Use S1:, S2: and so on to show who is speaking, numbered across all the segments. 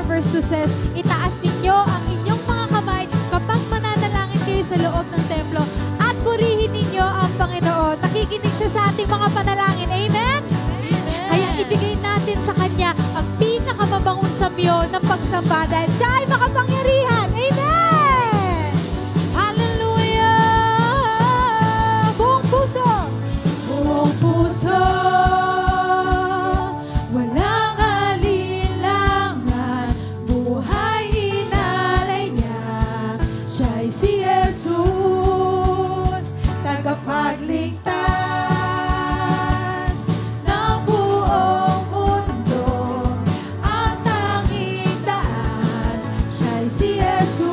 S1: 4 verse 2 says, itaas ninyo ang inyong mga kamay kapag mananalangin kayo sa loob ng templo at purihin ninyo ang Panginoon. Nakikinig siya sa ating mga panalangin. Amen? Amen. Kaya ibigay natin sa Kanya ang pinakamabangong samyo ng pagsamba dahil siya ay makapangyarihan. Amen! Hallelujah! Buong puso! Buong puso! Walang alinlangan, buhay inalay niya. Siya'y si Jesus, tagapagligtas ng buong mundo. Ang tanging daan, siya'y si Jesus.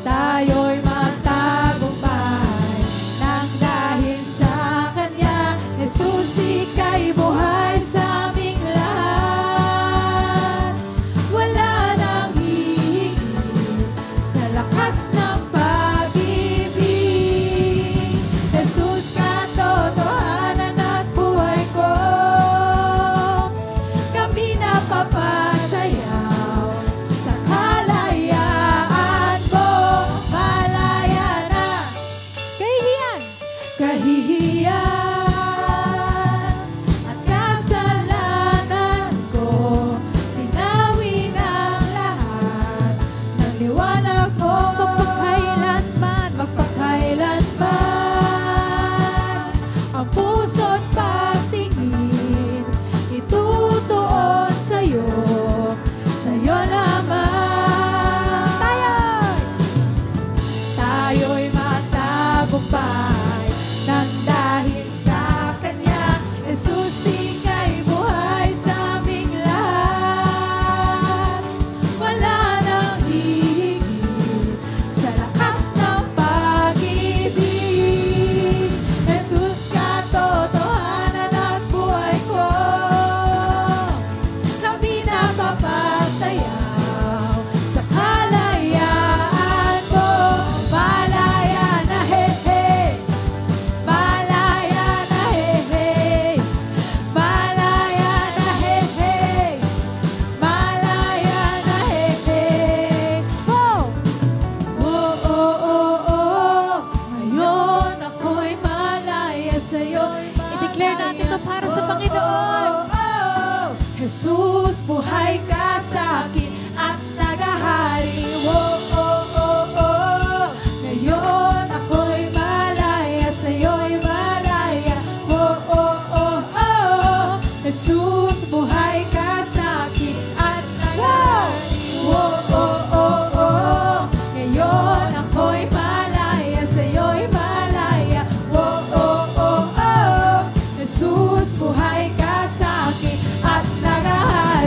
S1: Tayo'y magtagumpay nang dahil sa Kanya. Jesus, ika'y buhay sa aming lahat. Wala nang hihigit sa lakas ng pag-ibig. Jesus, katotohanan at buhay ko. Kami napapasayaw sa kalayaan mo. Malaya na kahihiyan at kasalanan ko. Tinawin ang lahat ng liwanag mo. Magpakailanman ang puso't pagtingin itutuon sa'yo lamang. Tayo'y magtagumpay nang dahil sa Kanya. Jesus, ika'y buhay sa aming lahat. Wala nang hihigit sa lakas ng pag-ibig. Jesus, katotohanan at buhay ko. Kami napapasayaw sa kalayaan mo. Malaya na he-he, malaya na he-he, malaya na he-he, malaya na he-he. Oh! Oh, oh, oh, oh. Ngayon ako'y malaya sa'yo. I-declare natin ito para sa Panginoon. Jesus, buhay ka sa akin at nagahari. Oh, oh, oh, oh. Ngayon ako'y malaya, sa'yo'y malaya. Oh, oh, oh, oh. Jesus, buhay ka sa akin at nagahari. Oh, oh, oh, oh. Ngayon ako'y malaya, sa'yo'y malaya. Oh, oh, oh, oh. Jesus, buhay ka sa akin at nagahari.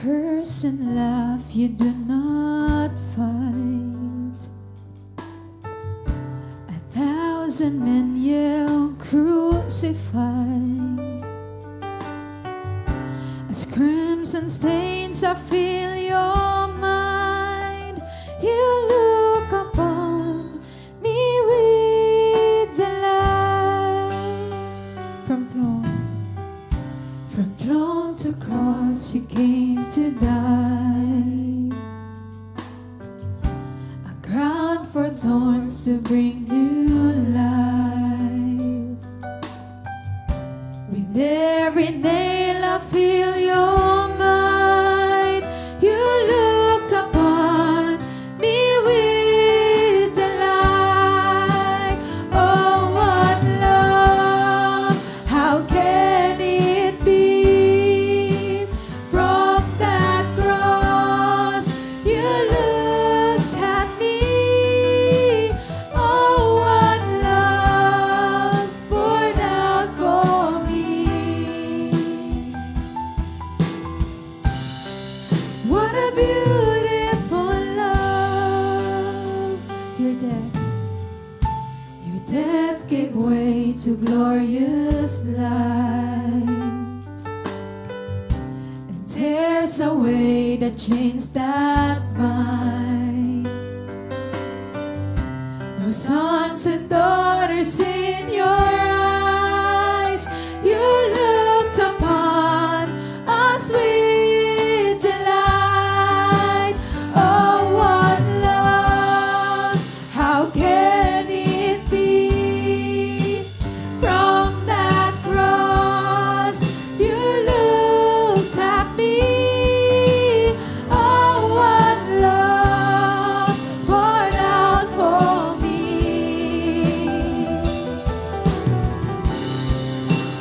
S1: curse and laugh you do not find. 1,000 men yell, crucify. As crimson stains I fill your mind, you look upon me with delight. From throne to cross you came to die, a crown for thorns to bring new life. With every nail I feel your might, you looked upon me with delight. Oh, what love, how can it be? From that cross you looked at me. Oh, what love poured out for me. What a beautiful love. Your death gave way to glorious light, and tears away the chains that bind. No sons and daughters in your eyes, you looked upon us with delight. Oh, what love, how can it be? From that cross you looked at me. Oh, what love poured out for me.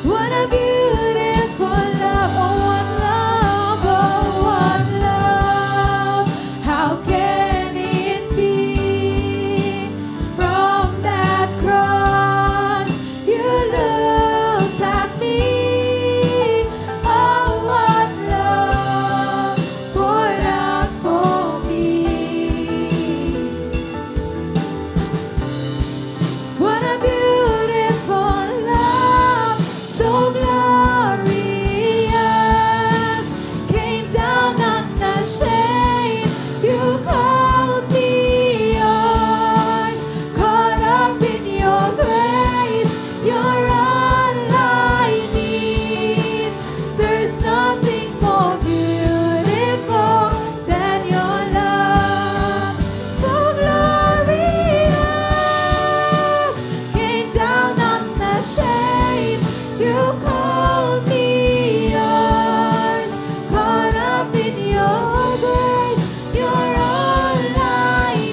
S1: What a beautiful love. Oh, what love, oh, what love, how can it be? From that cross you looked at me. Oh, what love poured out for me. What a beautiful love, so glorious, came down unashamed. You called me yours, caught up in your grace. You're all I need. There's nothing more beautiful than your love, so glorious, came down unashamed. You called me yours, caught up in your grace. You're all I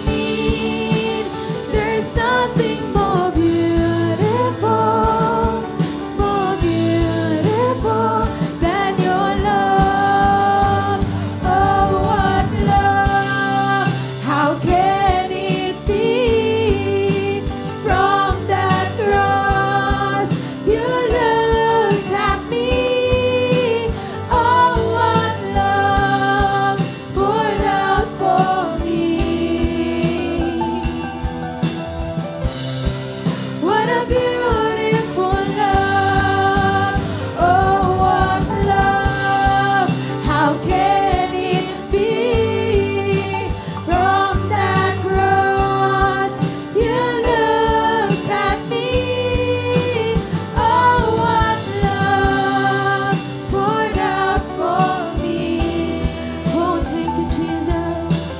S1: need. There's nothing more beautiful than your love. Oh, what love, how can it be? From that cross you looked at me. Oh, what love poured out for me. What a beautiful love. Oh, what love, how can it be? From that cross you looked at me. Oh, what love poured out for me. Oh, thank you, Jesus.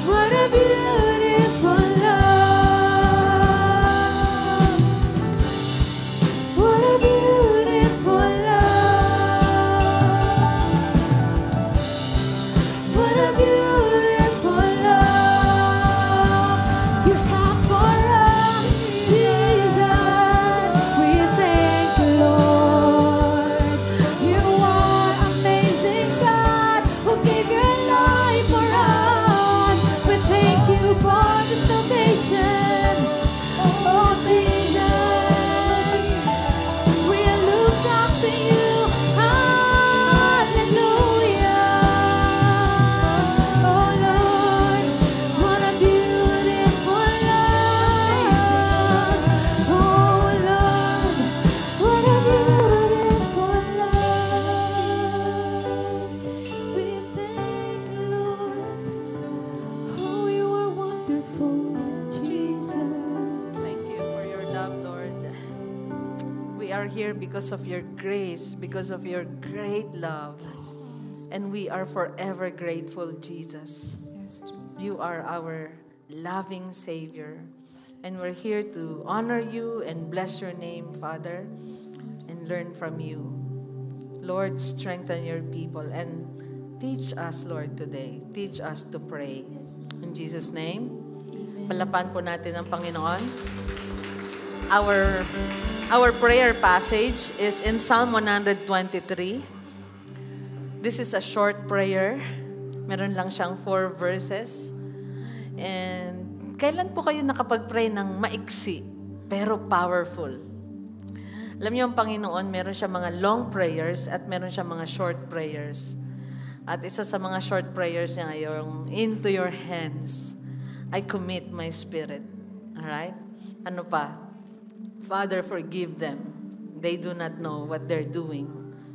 S1: What a beautiful love.
S2: We are here because of your grace, because of your great love. And we are forever grateful, Jesus. You are our loving Savior. And we're here to honor you and bless your name, Father, and learn from you. Lord, strengthen your people and teach us, Lord, today. Teach us to pray. In Jesus' name, palapan po natin ang Panginoon. Our prayer passage is in Psalm 123. This is a short prayer. Meron lang siyang 4 verses. And kailan po kayo nakapag-pray ng maiksi, pero powerful? Alam niyo ang Panginoon, meron siya mga long prayers at meron siya mga short prayers. At isa sa mga short prayers niya yung, into your hands, I commit my spirit. Alright? Ano pa? Father, forgive them. They do not know what they're doing.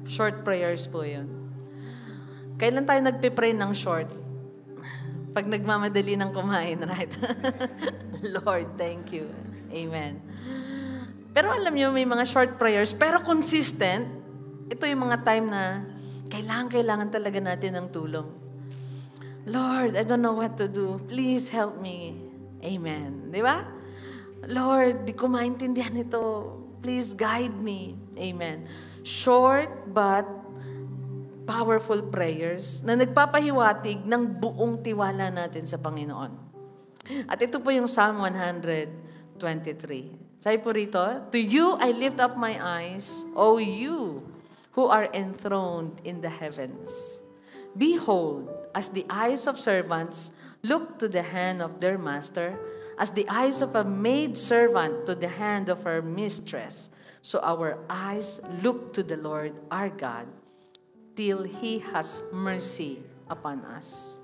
S2: Short prayers po yun. Kailan tayo nagpipray ng short? Pag nagmamadali ng kumain, right? Lord, thank you. Amen. Pero alam niyo, may mga short prayers, pero consistent. Ito yung mga time na kailangan talaga natin ng tulong. Lord, I don't know what to do. Please help me. Amen. Di ba? Lord, di ko maintindihan ito. Please guide me. Amen. Short but powerful prayers na nagpapahiwatig ng buong tiwala natin sa Panginoon. At ito po yung Psalm 123. Sabi po rito, to you I lift up my eyes, O you who are enthroned in the heavens. Behold, as the eyes of servants look to the hand of their master, as the eyes of a maidservant to the hand of her mistress, so our eyes look to the Lord our God, till He has mercy upon us.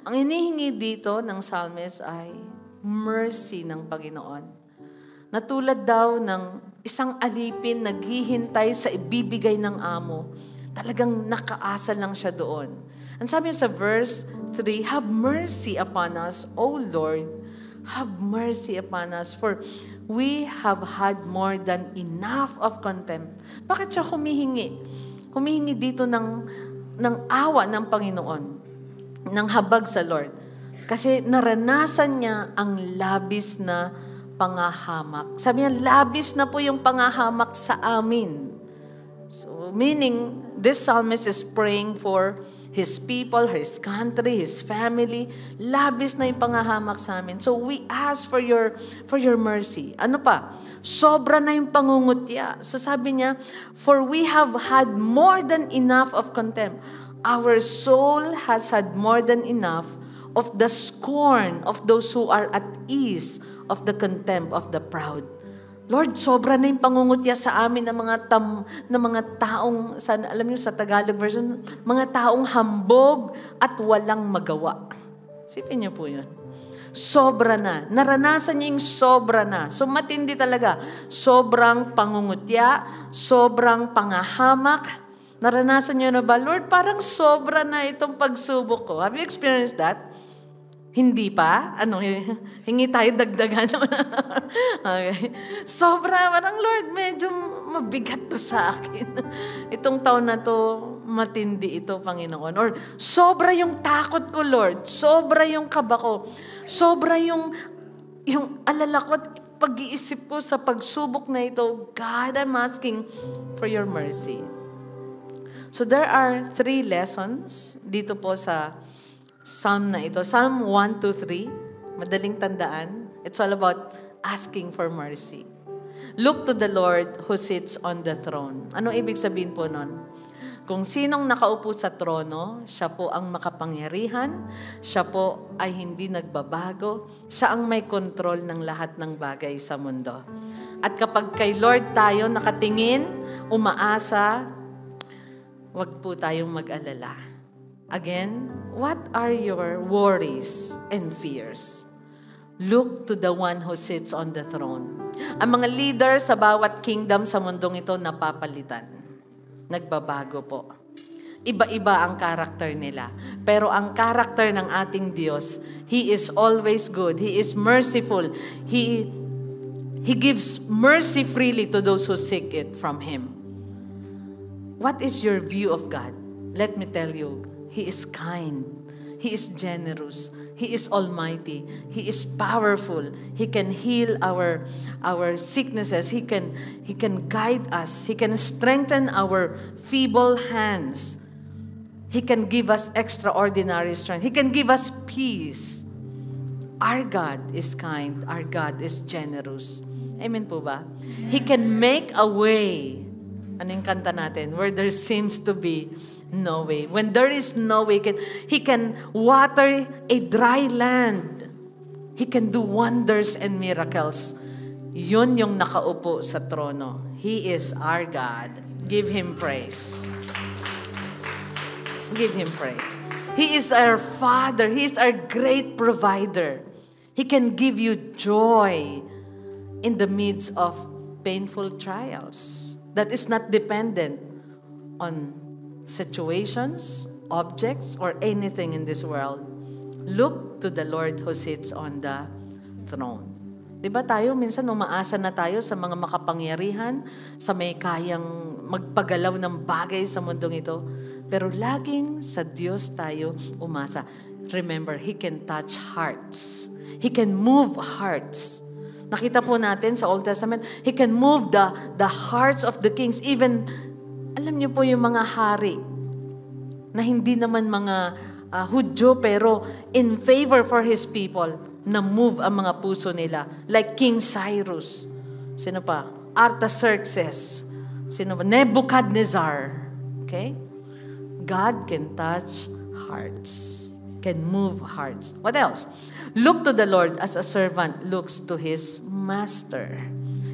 S2: Ang hinihingi dito ng psalmist ay mercy ng Panginoon. Natulad daw ng isang alipin naghihintay sa ibibigay ng amo. Talagang nakaasa lang siya doon. Ang sabi sa verse 3, have mercy upon us, O Lord, have mercy upon us, for we have had more than enough of contempt. Bakit siya humihingi? Humihingi dito ng awa ng Panginoon, ng habag sa Lord. Kasi naranasan niya ang labis na pangahamak. Sabi niya, labis na po yung pangahamak sa amin. So, meaning, this psalmist is praying for his people, his country, his family. Labis na yung pangahamak sa amin. So, we ask for your mercy. Ano pa? Sobra na yung pangungutya. So sabi niya, for we have had more than enough of contempt. Our soul has had more than enough of the scorn of those who are at ease, of the contempt of the proud. Lord, sobra na yung pangungutya sa amin ng mga taong, alam niyo sa Tagalog version, mga taong hambog at walang magawa. Sipin niyo po yun. Sobra na. Naranasan niya yung sobra na. So matindi talaga. Sobrang pangungutya, sobrang pangahamak. Naranasan niyo na ba, Lord, parang sobra na itong pagsubok ko. Have you experienced that? Hindi pa? Hingi tayo dagdagan. Okay. Sobra, parang Lord, medyo mabigat to sa akin. Itong taon na to, matindi ito, Panginoon. Or sobra yung takot ko, Lord. Sobra yung kaba ko. Sobra yung alala ko at pag-iisip ko sa pagsubok na ito. God, I'm asking for your mercy. So there are 3 lessons dito po sa Psalm na ito. Psalm 1, 2, 3. Madaling tandaan. It's all about asking for mercy. Look to the Lord who sits on the throne. Ano ibig sabihin po nun? Kung sinong nakaupo sa trono, siya po ang makapangyarihan, siya po ay hindi nagbabago, siya ang may kontrol ng lahat ng bagay sa mundo. At kapag kay Lord tayo nakatingin, umaasa, wag po tayong mag-alala. Again, what are your worries and fears? Look to the one who sits on the throne. Ang mga leaders sa bawat kingdom sa mundong ito napapalitan. Nagbabago po. Iba-iba ang karakter nila. Pero ang karakter ng ating Diyos, He is always good. He is merciful. He He gives mercy freely to those who seek it from Him. What is your view of God? Let me tell you, He is kind. He is generous. He is almighty. He is powerful. He can heal our sicknesses. He can guide us. He can strengthen our feeble hands. He can give us extraordinary strength. He can give us peace. Our God is kind. Our God is generous. Amen po ba? He can make a way. Ano yung kanta natin? Where there seems to be no way. When there is no way, He can water a dry land. He can do wonders and miracles. Yun yung nakaupo sa trono. He is our God. Give Him praise. Give Him praise. He is our Father. He is our great provider. He can give you joy in the midst of painful trials that is not dependent on situations, objects, or anything in this world. Look to the Lord who sits on the throne. Diba tayo, minsan umaasa na tayo sa mga makapangyarihan, sa may kayang magpagalaw ng bagay sa mundong ito. Pero laging sa Diyos tayo umasa. Remember, He can touch hearts. He can move hearts. Nakita po natin sa Old Testament, He can move the hearts of the kings. Even, alam niyo po yung mga hari na hindi naman mga Hudyo pero in favor for His people, na move ang mga puso nila. Like King Cyrus. Sino pa? Artaxerxes. Sino pa? Nebuchadnezzar. Okay? God can touch hearts. Can move hearts. What else? Look to the Lord as a servant looks to his master.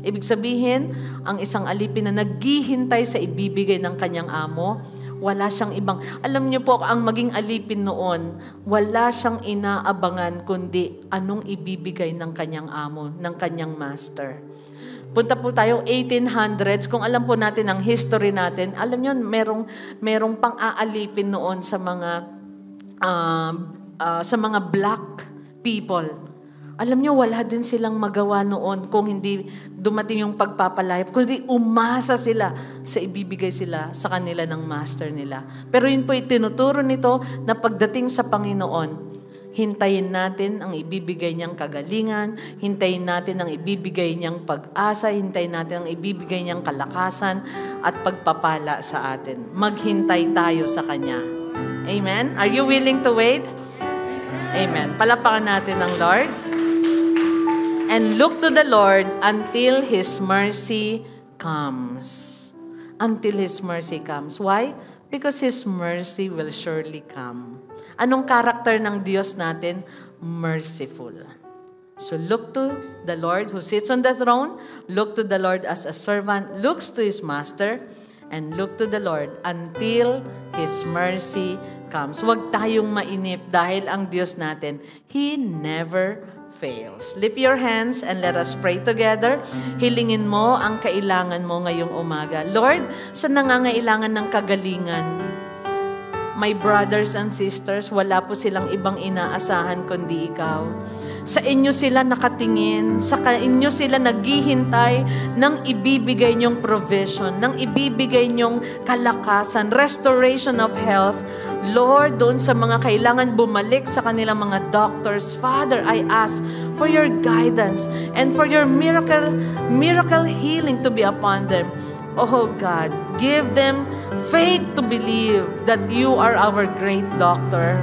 S2: Ibig sabihin, ang isang alipin na naghihintay sa ibibigay ng kanyang amo, wala siyang ibang, alam niyo po, ang maging alipin noon, wala siyang inaabangan kundi anong ibibigay ng kanyang amo, ng kanyang master. Punta po tayo 1800s, kung alam po natin ang history natin, alam niyo, merong pang-aalipin noon sa mga black people. Alam niyo, wala din silang magawa noon kung hindi dumating yung pagpapalayap, kundi umasa sila sa ibibigay sila sa kanila ng master nila. Pero yun po itinuturo nito na pagdating sa Panginoon, hintayin natin ang ibibigay niyang kagalingan, hintayin natin ang ibibigay niyang pag-asa, hintayin natin ang ibibigay niyang kalakasan at pagpapala sa atin. Maghintay tayo sa Kanya. Amen? Are you willing to wait? Amen. Palapakan natin ang Lord. And look to the Lord until His mercy comes. Until His mercy comes. Why? Because His mercy will surely come. Anong karakter ng Diyos natin? Merciful. So look to the Lord who sits on the throne. Look to the Lord as a servant looks to his master. And look to the Lord until His mercy comes. Huwag tayong mainip dahil ang Diyos natin, He never fails. Lift your hands and let us pray together. Hilingin mo ang kailangan mo ngayong umaga. Lord, sa nangangailangan ng kagalingan, my brothers and sisters, wala po silang ibang inaasahan kundi Ikaw. Sa inyo sila nakatingin, sa inyo sila naghihintay ng ibibigay niyong provision, ng ibibigay niyong kalakasan, restoration of health. Lord, doon sa mga kailangan bumalik sa kanilang mga doctors, Father, I ask for your guidance and for your miracle healing to be upon them. Oh God, give them faith to believe that you are our great doctor.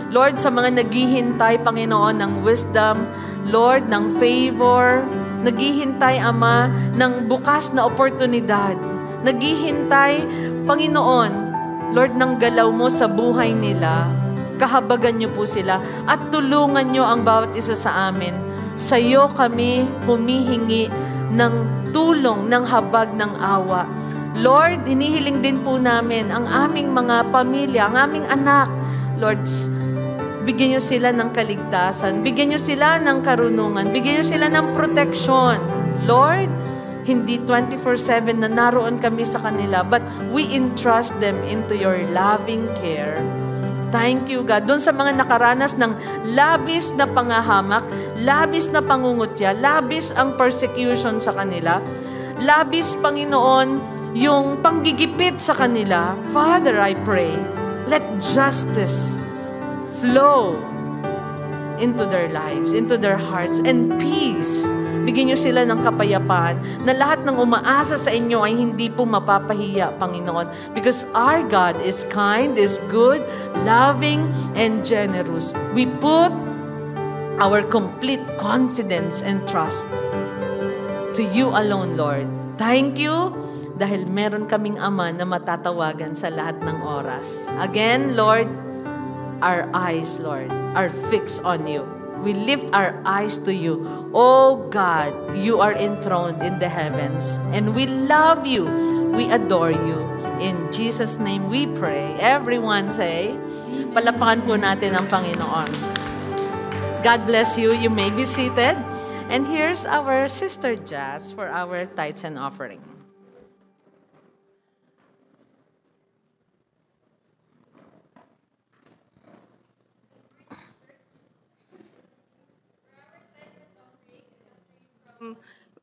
S2: Lord, sa mga naghihintay, Panginoon, ng wisdom, Lord, ng favor, naghihintay, Ama, ng bukas na oportunidad, naghihintay, Panginoon, Lord, ng galaw mo sa buhay nila, kahabagan niyo po sila at tulungan niyo ang bawat isa sa amin. Sa iyo kami humihingi ng tulong, ng habag, ng awa. Lord, hinihiling din po namin ang aming mga pamilya, ang aming anak. Lord, bigyan niyo sila ng kaligtasan, bigyan niyo sila ng karunungan, bigyan niyo sila ng proteksyon. Lord, hindi 24/7 na naroon kami sa kanila, but we entrust them into your loving care. Thank you, God. Doon sa mga nakaranas ng labis na pangahamak, labis na pangungutya, labis ang persecution sa kanila, labis, Panginoon, yung panggigipit sa kanila. Father, I pray, let justice flow into their lives, into their hearts, and peace. Bigyan niyo sila ng kapayapaan na lahat ng umaasa sa inyo ay hindi po mapapahiya, Panginoon. Because our God is kind, is good, loving, and generous. We put our complete confidence and trust to you alone, Lord. Thank you dahil meron kaming Ama na matatawagan sa lahat ng oras. Again, Lord, our eyes, Lord, are fixed on you. We lift our eyes to you. Oh God, you are enthroned in the heavens. And we love you. We adore you. In Jesus' name we pray. Everyone say, palapakan po natin ang Panginoon. God bless you. You may be seated. And here's our Sister Jazz for our tithes and offering.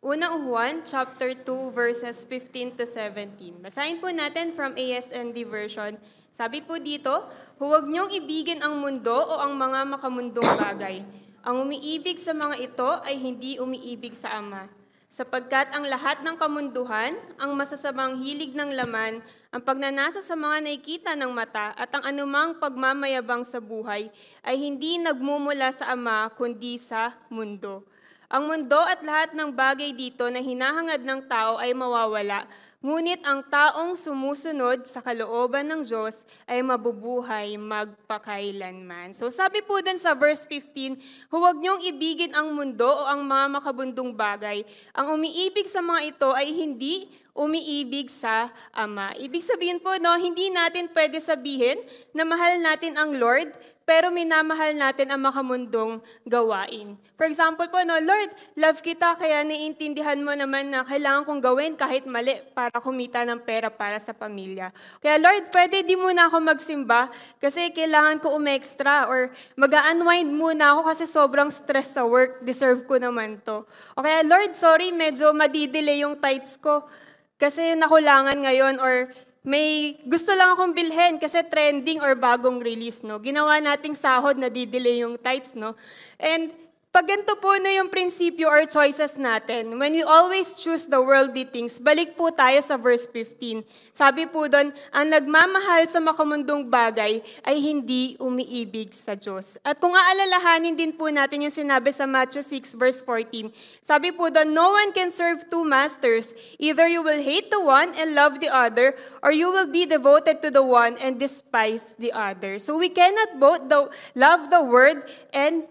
S3: Unang Juan, chapter 2, verses 15 to 17. Basahin po natin from ASND version. Sabi po dito, huwag niyong ibigin ang mundo o ang mga makamundong bagay. Ang umiibig sa mga ito ay hindi umiibig sa Ama. Sapagkat ang lahat ng kamunduhan, ang masasamang hilig ng laman, ang pagnanasa sa mga nakikita ng mata, at ang anumang pagmamayabang sa buhay, ay hindi nagmumula sa Ama, kundi sa mundo. Ang mundo at lahat ng bagay dito na hinahangad ng tao ay mawawala, ngunit ang taong sumusunod sa kalooban ng Diyos ay mabubuhay magpakailanman. So sabi po dun sa verse 15, huwag niyong ibigin ang mundo o ang mga makabundong bagay. Ang umiibig sa mga ito ay hindi umiibig sa Ama. Ibig sabihin po, no, hindi natin pwede sabihin na mahal natin ang Lord, pero minamahal natin ang makamundong gawain. For example po, no, Lord, love kita, kaya naiintindihan mo naman na kailangan kong gawin kahit mali para kumita ng pera para sa pamilya. Kaya Lord, pwede di muna ako magsimba kasi kailangan ko umextra, or mag-unwind muna ako kasi sobrang stress sa work, deserve ko naman to. O kaya Lord, sorry, medyo madidelay yung tithes ko kasi nakulangan ngayon, or may gusto lang akong bilhin kasi trending or bagong release, no? Ginawa nating sahod na didelay yung tithes, no? And pag ganito po no yung prinsipyo or choices natin, when we always choose the worldly things, balik po tayo sa verse 15. Sabi po doon, ang nagmamahal sa makamundong bagay ay hindi umiibig sa Diyos. At kung aalalahanin din po natin yung sinabi sa Matthew 6 verse 14, sabi po doon, no one can serve two masters. Either you will hate the one and love the other, or you will be devoted to the one and despise the other. So we cannot both love the world and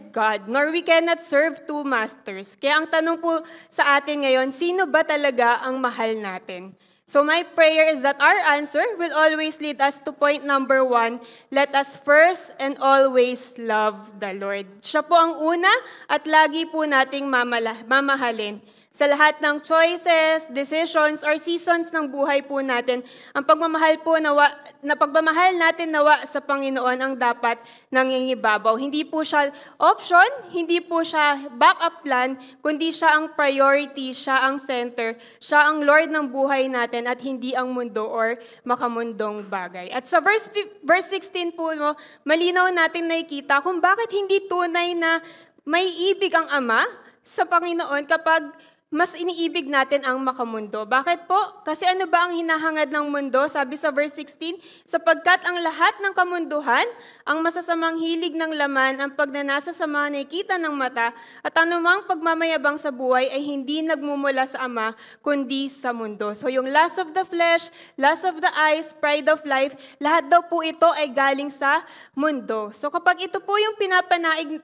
S3: God, nor we cannot serve two masters. Kaya ang tanong po sa atin ngayon, sino ba talaga ang mahal natin? So my prayer is that our answer will always lead us to point number 1, let us first and always love the Lord. Siya po ang una at lagi po nating mamahalin. Sa lahat ng choices, decisions, or seasons ng buhay po natin, ang pagmamahal natin nawa sa Panginoon ang dapat nangingibabaw. Hindi po siya option, hindi po siya backup plan, kundi siya ang priority, siya ang center, siya ang Lord ng buhay natin at hindi ang mundo or makamundong bagay. At sa verse 16 po, malinaw natin nakikita kung bakit hindi tunay na may ibig ang Ama sa Panginoon kapag mas iniibig natin ang makamundo. Bakit po? Kasi ano ba ang hinahangad ng mundo? Sabi sa verse 16, sapagkat ang lahat ng kamunduhan, ang masasamang hilig ng laman, ang pagnanasa sa mga nakikita ng mata, at anumang pagmamayabang sa buhay ay hindi nagmumula sa Ama, kundi sa mundo. So yung lust of the flesh, lust of the eyes, pride of life, lahat daw po ito ay galing sa mundo. So kapag ito po yung pinapanaig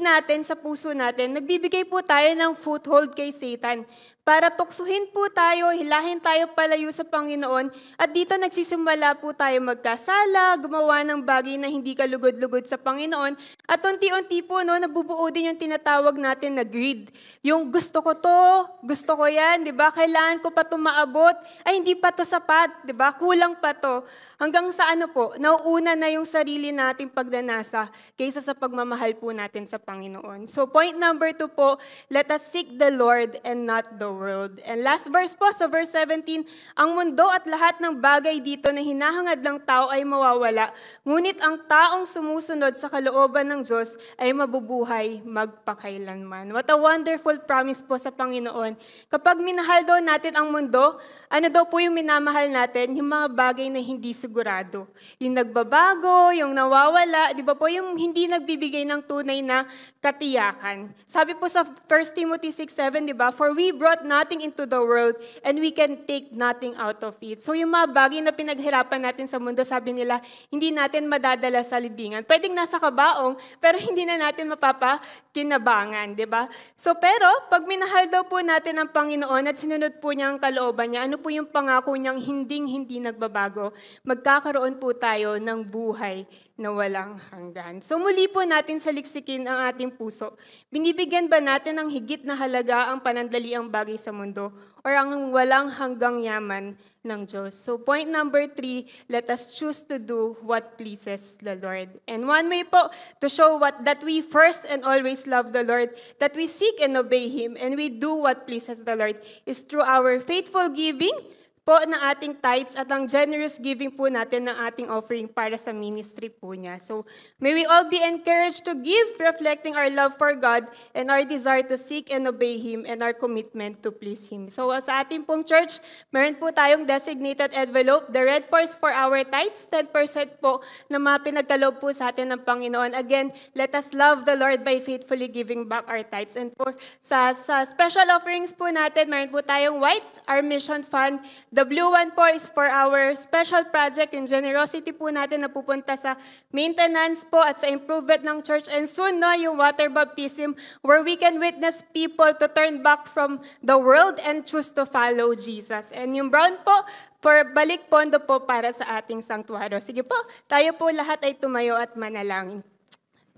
S3: natin sa puso natin, nagbibigay po tayo ng foothold kay Satan. para tuksuhin po tayo, hilahin tayo palayo sa Panginoon. At dito nagsisimula po tayo magkasala, gumawa ng bagay na hindi kalugod-lugod sa Panginoon. At unti-unti po, nabubuo din yung tinatawag natin na greed. Yung gusto ko to, gusto ko yan, di ba? Kailangan ko pa ito maabot. Ay, hindi pa to sapat, di ba? Kulang pa to. Hanggang sa nauuna na yung sarili nating pagnanasa kaysa sa pagmamahal po natin sa Panginoon. So point number 2 po, let us seek the Lord and not the world. And last verse po, sa verse 17, ang mundo at lahat ng bagay dito na hinahangad ng tao ay mawawala. Ngunit ang taong sumusunod sa kalooban ng Diyos ay mabubuhay magpakailanman. What a wonderful promise po sa Panginoon. Kapag minahal daw natin ang mundo, ano daw po yung minamahal natin? Yung mga bagay na hindi sigurado. Yung nagbabago, yung nawawala, di ba po yung hindi nagbibigay ng tunay na katiyakan. Sabi po sa 1 Timothy 6:7, di ba? For we brought nothing into the world and we can take nothing out of it. So yung mga bagay na pinaghirapan natin sa mundo, sabi nila, hindi natin madadala sa libingan. Pwedeng nasa kabaong, pero hindi na natin mapapakinabangan, di ba? So pero, pag minahal daw po natin ang Panginoon at sinunod po niya ang kalooban niya, ano po yung pangako niyang hindi nagbabago? Magkakaroon po tayo ng buhay na walang hanggan. So muli po natin saliksikin ang ating puso. Binibigyan ba natin ng higit na halaga ang panandaliang bagay sa mundo or ang walang hanggang yaman ng Diyos? So point number 3, let us choose to do what pleases the Lord. And one way po to show that we first and always love the Lord, that we seek and obey Him, and we do what pleases the Lord is through our faithful giving po ng ating tithes at ang generous giving po natin ng ating offering para sa ministry po niya. So, may we all be encouraged to give, reflecting our love for God and our desire to seek and obey Him and our commitment to please Him. So, sa ating pong church, meron po tayong designated envelope. The red po is for our tithes, 10% po na mga pinagkaloob po sa atin ng Panginoon. Again, let us love the Lord by faithfully giving back our tithes. And po, sa special offerings po natin, meron po tayong white, our mission fund. The blue one po is for our special project in generosity po natin na pupunta sa maintenance po at sa improvement ng church. And soon, yung water baptism where we can witness people to turn back from the world and choose to follow Jesus. And yung brown po, for balik pondo po para sa ating sanktuaryo. Sige po, tayo po lahat ay tumayo at manalangin.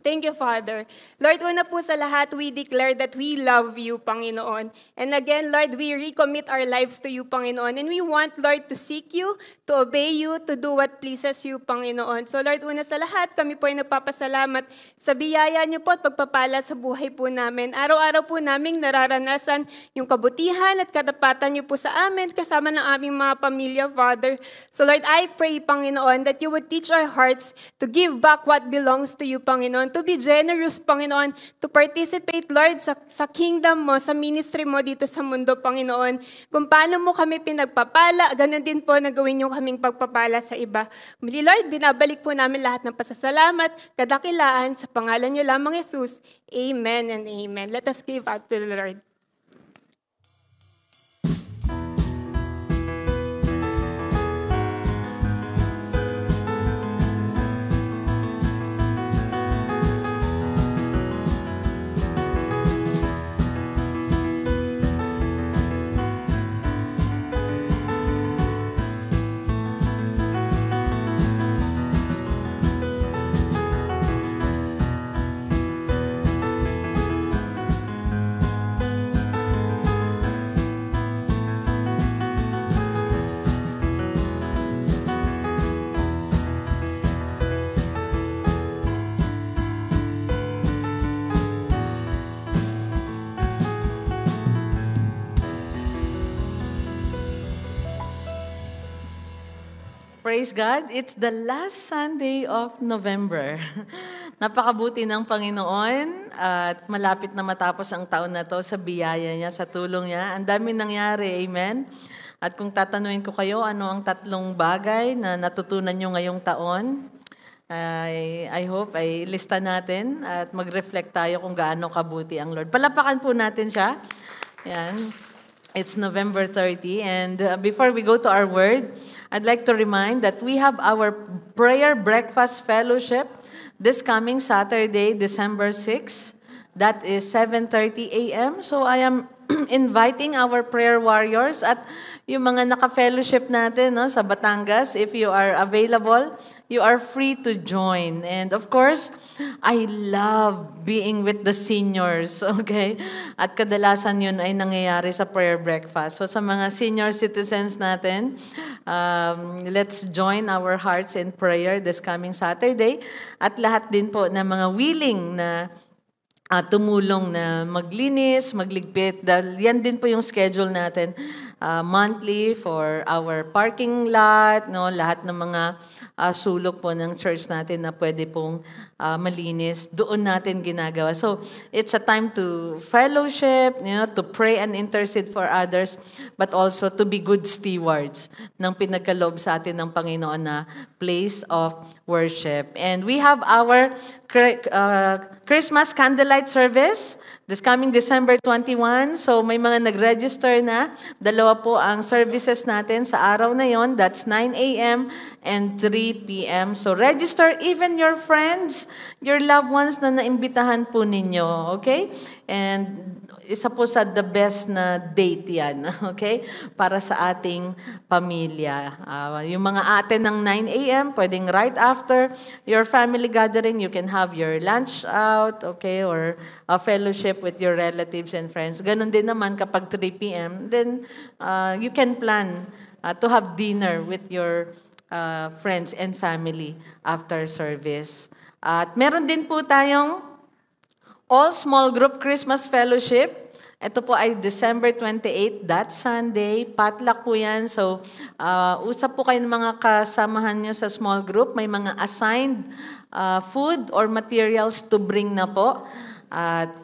S3: Thank you, Father. Lord, una po sa lahat, we declare that we love you, Panginoon. And again, Lord, we recommit our lives to you, Panginoon. And we want, Lord, to seek you, to obey you, to do what pleases you, Panginoon. So, Lord, una sa lahat, kami po ay nagpapasalamat sa biyaya niyo po at pagpapala sa buhay po namin. Araw-araw po naming nararanasan yung kabutihan at katapatan niyo po sa amin, kasama ng aming mga pamilya, Father. So, Lord, I pray, Panginoon, that you would teach our hearts to give back what belongs to you, Panginoon, to be generous, Panginoon, to participate, Lord, sa kingdom mo, sa ministry mo dito sa mundo, Panginoon. Kung paano mo kami pinagpapala, ganun din po na gawin yung kaming pagpapala sa iba. Muli, Lord, binabalik po namin lahat ng pasasalamat, kadakilaan, sa pangalan niyo lamang, Jesus. Amen and amen. Let us give out to the Lord.
S2: Praise God, it's the last Sunday of November. Napakabuti ng Panginoon at malapit na matapos ang taon na to sa biyaya niya, sa tulong niya. Ang dami nangyari, amen? At kung tatanungin ko kayo, ano ang 3 bagay na natutunan nyo ngayong taon, I hope ay lista natin at mag-reflect tayo kung gaano kabuti ang Lord. Palapakan po natin siya. Yan. It's November 30, and before we go to our word, I'd like to remind that we have our prayer breakfast fellowship this coming Saturday, December 6, That is 7:30 a.m. So I am inviting our prayer warriors at yung mga naka-fellowship natin no, sa Batangas, if you are available, you are free to join. And of course, I love being with the seniors, okay? At kadalasan yun ay nangyayari sa prayer breakfast. So sa mga senior citizens natin, let's join our hearts in prayer this coming Saturday. At lahat din po na mga willing na tumulong na maglinis, magligpit. Dahil yan din po yung schedule natin monthly for our parking lot, no, lahat ng mga sulok po ng church natin na pwede pong malinis, doon natin ginagawa. So, it's a time to fellowship, you know, to pray and intercede for others, but also to be good stewards ng pinagkaloob sa atin ng Panginoon na place of worship. And we have our Christmas candlelight service this coming December 21. So may mga nag-register na. Dalawa po ang services natin sa araw na yon. That's 9 a.m. and 3 p.m. So register even your friends, your loved ones na naimbitahan po ninyo. Okay? And isa po sa the best na date yan, okay? Para sa ating pamilya. Yung mga ate ng 9 a.m., pwedeng right after your family gathering, you can have your lunch out, okay? Or a fellowship with your relatives and friends. Ganon din naman kapag 3 p.m., then you can plan to have dinner with your friends and family after service. At meron din po tayong All Small Group Christmas Fellowship. Ito po ay December 28, that Sunday. Potluck po yan. So, usap po kayo ng mga kasamahan nyo sa small group. May mga assigned food or materials to bring na po.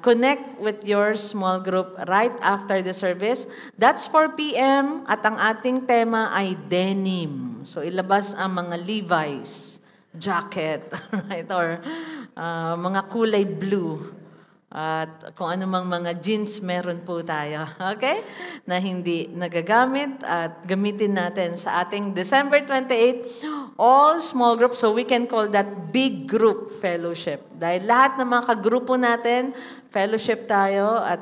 S2: Connect with your small group right after the service. That's 4 p.m. At ang ating tema ay denim. So, ilabas ang mga Levi's jacket, right? Or mga kulay blue. At kung ano mang mga jeans meron po tayo, okay? Na hindi nagagamit at gamitin natin sa ating December 28, all small group. So we can call that big group fellowship. Dahil lahat ng mga kagrupo natin, fellowship tayo at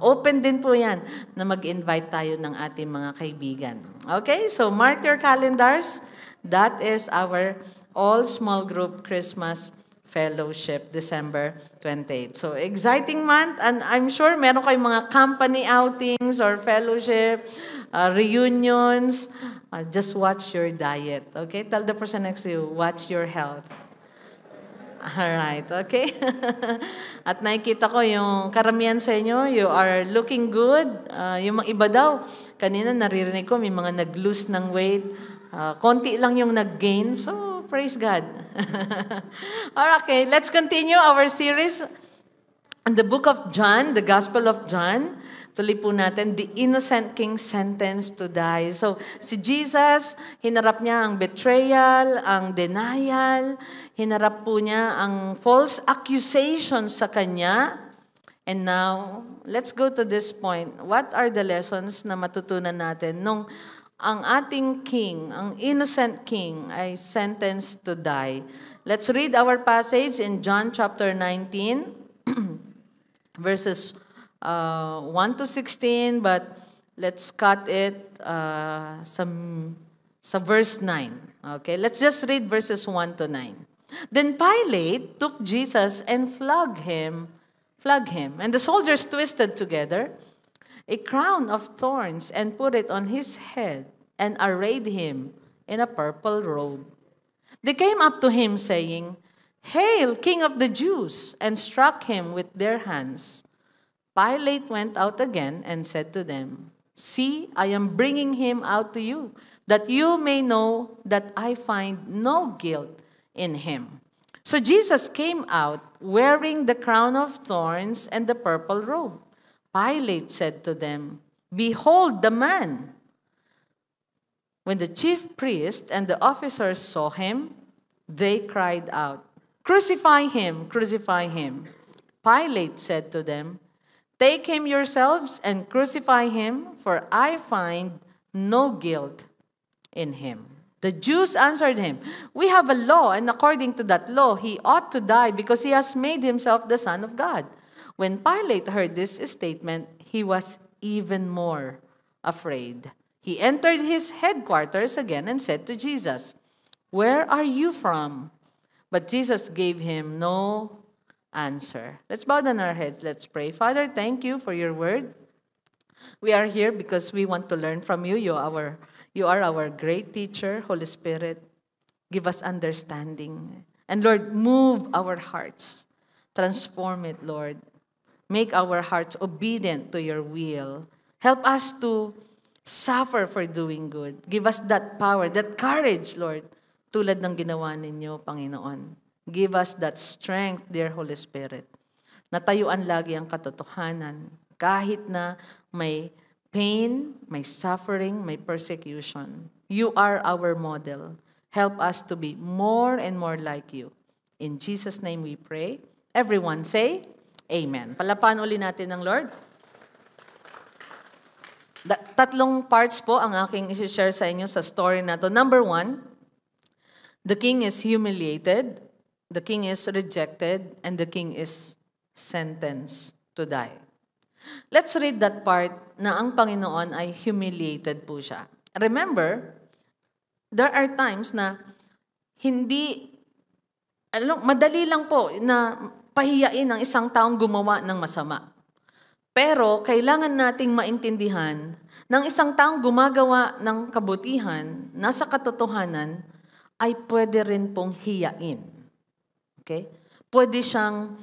S2: open din po yan na mag-invite tayo ng ating mga kaibigan. Okay? So mark your calendars. That is our all small group Christmas Fellowship, December 28. So, exciting month. And I'm sure meron kayong mga company outings or fellowship, reunions. Just watch your diet. Okay? Tell the person next to you, watch your health. Alright, okay? At nakikita ko yung karamihan sa inyo, you are looking good. Yung mga iba daw, kanina naririnig ko, may mga nag-lose ng weight. Konti lang yung nag-gain. So, praise God. Okay, let's continue our series on the book of John, the Gospel of John. Tuloy po natin, the innocent king sentenced to die. So, si Jesus, hinarap niya ang betrayal, ang denial, hinarap po niya ang false accusations sa kanya. And now, let's go to this point. What are the lessons na matutunan natin nung ang ating king, ang innocent king, ay sentenced to die? Let's read our passage in John chapter 19, verses 1 to 16, but let's cut it sa verse 9. Okay, let's just read verses 1 to 9. Then Pilate took Jesus and flogged him, and the soldiers twisted together a crown of thorns and put it on his head and arrayed him in a purple robe. They came up to him saying, "Hail, King of the Jews!" and struck him with their hands. Pilate went out again and said to them, "See, I am bringing him out to you, that you may know that I find no guilt in him." So Jesus came out wearing the crown of thorns and the purple robe. Pilate said to them, "Behold the man." When the chief priest and the officers saw him, they cried out, "Crucify him, crucify him." Pilate said to them, "Take him yourselves and crucify him, for I find no guilt in him." The Jews answered him, "We have a law, and according to that law, he ought to die because he has made himself the Son of God." When Pilate heard this statement, he was even more afraid. He entered his headquarters again and said to Jesus, "Where are you from?" But Jesus gave him no answer. Let's bow down our heads. Let's pray. Father, thank you for your word. We are here because we want to learn from you. You are our great teacher, Holy Spirit. Give us understanding. And Lord, move our hearts. Transform it, Lord. Make our hearts obedient to your will. Help us to suffer for doing good. Give us that power, that courage, Lord, tulad ng ginawa ninyo, Panginoon. Give us that strength, dear Holy Spirit. Natayuan lagi ang katotohanan. Kahit na may pain, may suffering, may persecution. You are our model. Help us to be more and more like you. In Jesus' name we pray. Everyone say, Amen. Palapakan uli natin ng Lord. Tatlong parts po ang aking isi-share sa inyo sa story na to. Number 1, the king is humiliated, the king is rejected, and the king is sentenced to die. Let's read that part na ang Panginoon ay humiliated po siya. Remember, there are times na madali lang po na pahiyain ang isang taong gumawa ng masama. Pero kailangan nating maintindihan ng isang taong gumagawa ng kabutihan, nasa katotohanan, ay pwede rin pong hiyain. Okay? Pwede siyang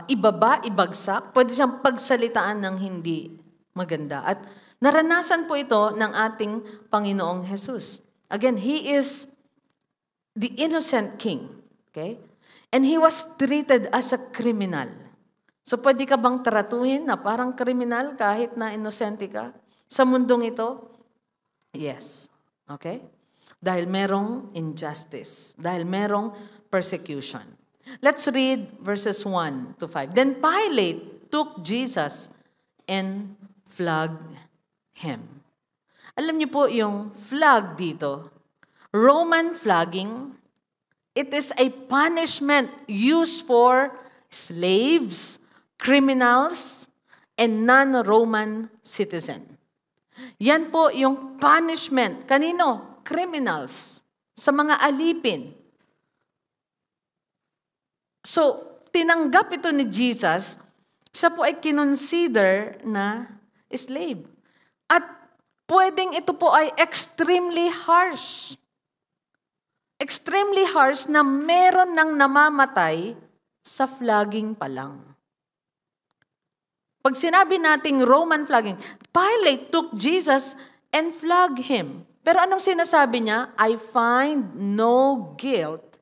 S2: ibagsak, pwede siyang pagsalitaan ng hindi maganda. At naranasan po ito ng ating Panginoong Jesus. Again, He is the innocent king. Okay? And He was treated as a criminal. So pwede ka bang tratuhin na parang kriminal kahit na inosente ka sa mundong ito? Yes. Okay? Dahil merong injustice. Dahil merong persecution. Let's read verses 1 to 5. Then Pilate took Jesus and flogged Him. Alam niyo po yung flag dito, Roman flagging, it is a punishment used for slaves, criminals, and non-Roman citizen. Yan po yung punishment. Kanino? Criminals. Sa mga alipin. So, tinanggap ito ni Jesus, siya po ay kinonsider na slave. At pwedeng ito po ay extremely harsh. Extremely harsh na meron ng namamatay sa flogging pa lang. Pag sinabi nating Roman flogging, Pilate took Jesus and flogged Him. Pero anong sinasabi niya? I find no guilt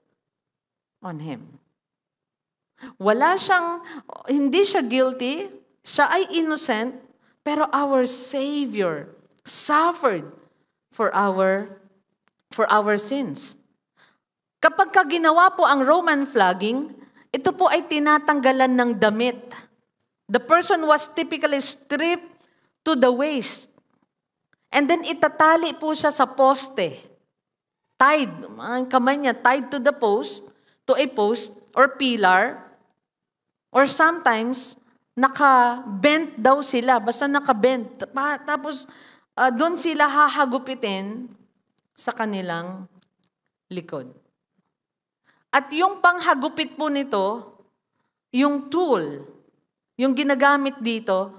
S2: on Him. Hindi siya guilty, siya ay innocent, pero our Savior suffered for our sins. Kapag ginawa po ang Roman flogging, ito po ay tinatanggalan ng damit. The person was typically stripped to the waist. And then itatali po siya sa poste. Tied, ang kamay niya tied to the post, to a post or pillar. Or sometimes, naka-bent daw sila. Basta naka-bent. Tapos, doon sila hahagupitin sa kanilang likod. At yung panghagupit po nito, yung tool, yung ginagamit dito,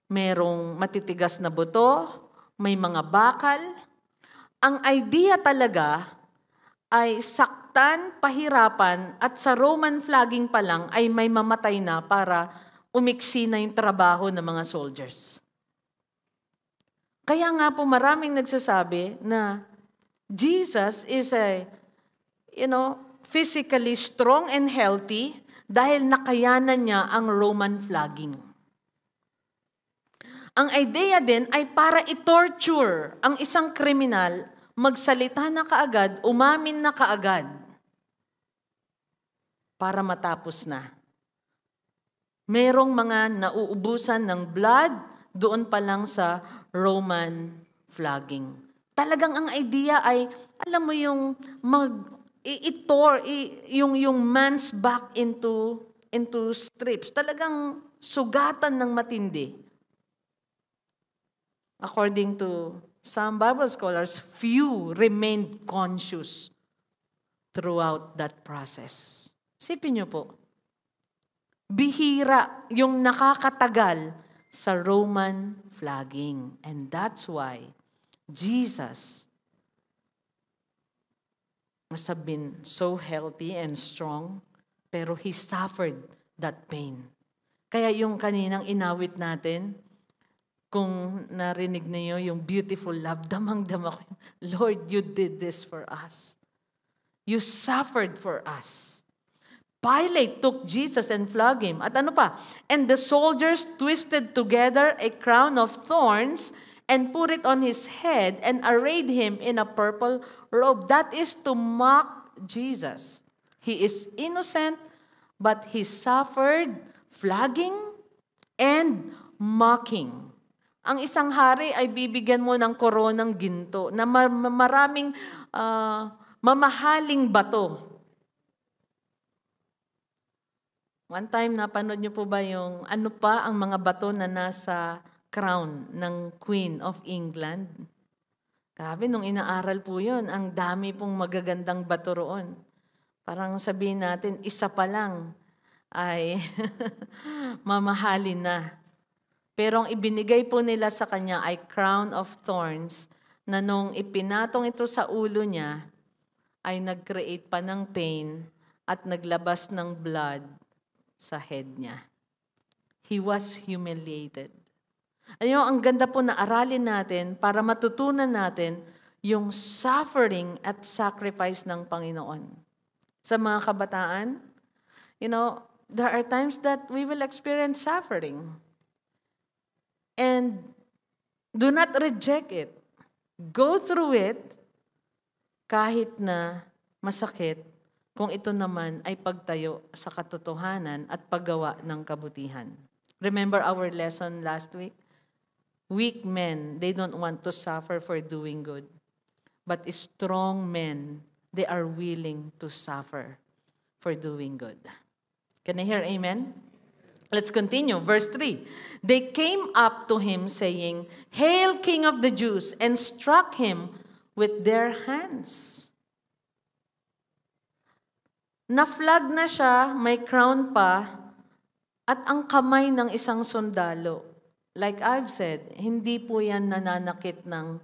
S2: merong matitigas na buto, may mga bakal. Ang idea talaga ay saktan, pahirapan, at sa Roman flogging pa lang ay may mamatay na para umiksi na yung trabaho ng mga soldiers. Kaya nga po maraming nagsasabi na Jesus is physically strong and healthy dahil nakayanan niya ang Roman flogging. Ang idea din ay para i-torture ang isang kriminal, magsalita na kaagad, umamin na kaagad, para matapos na. Merong mga nauubusan ng blood doon pa lang sa Roman flogging. Talagang ang idea ay, alam mo yung yung man's back into strips. Talagang sugatan ng matindi. According to some Bible scholars, few remained conscious throughout that process. Isipin niyo po, bihira yung nakakatagal sa Roman flogging. And that's why Jesus must have been so healthy and strong, pero He suffered that pain. Kaya yung kaninang inawit natin, kung narinig niyo yung beautiful love, damang-dama ko, Lord, you did this for us. You suffered for us. Pilate took Jesus and flogged him. At ano pa? And the soldiers twisted together a crown of thorns and put it on his head and arrayed him in a purple robe. That is to mock Jesus. He is innocent, but he suffered flogging and mocking. Ang isang hari ay bibigyan mo ng koronang ginto na maraming mamahaling bato. One time, napanood niyo po ba yung ano pa ang mga bato na nasa crown ng Queen of England? Grabe, nung inaaral po yun, ang dami pong magagandang bato roon. Parang sabihin natin, isa pa lang ay mamahalin na. Pero ang ibinigay po nila sa kanya ay crown of thorns na nung ipinatong ito sa ulo niya, ay nag-create pa ng pain at naglabas ng blood sa head niya. He was humiliated. Ano, ang ganda po na aralin natin para matutunan natin yung suffering at sacrifice ng Panginoon. Sa mga kabataan, there are times that we will experience suffering. And do not reject it. Go through it kahit na masakit kung ito naman ay pagtayo sa katotohanan at paggawa ng kabutihan. Remember our lesson last week? Weak men, they don't want to suffer for doing good. But strong men, they are willing to suffer for doing good. Can I hear amen? Let's continue. Verse 3. They came up to him saying, "Hail, King of the Jews," and struck him with their hands. Na-flag na siya, may crown pa, at ang kamay ng isang sundalo. Like I've said, hindi po yan nananakit ng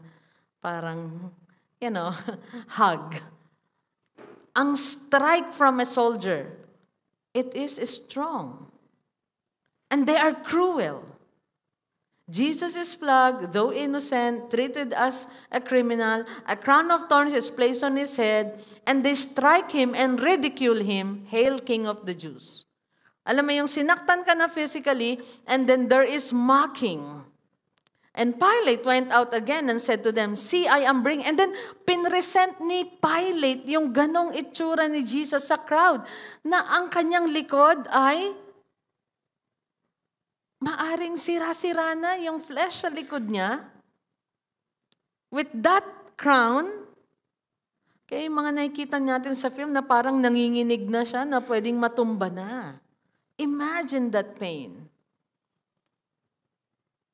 S2: parang, hug. Ang strike from a soldier, it is strong. And they are cruel. Jesus is flogged, though innocent, treated as a criminal. A crown of thorns is placed on his head, and they strike him and ridicule him, "Hail, King of the Jews." Alam mo yung sinaktan ka na physically, and then there is mocking. And Pilate went out again and said to them, "See, I am bringing..." And then pinresent ni Pilate yung ganong itsura ni Jesus sa crowd, na ang kanyang likod ay maaring sira-sira na yung flesh sa likod niya. With that crown, kaya yung mga nakikita natin sa film na parang nanginginig na siya, na pwedeng matumba na. Imagine that pain.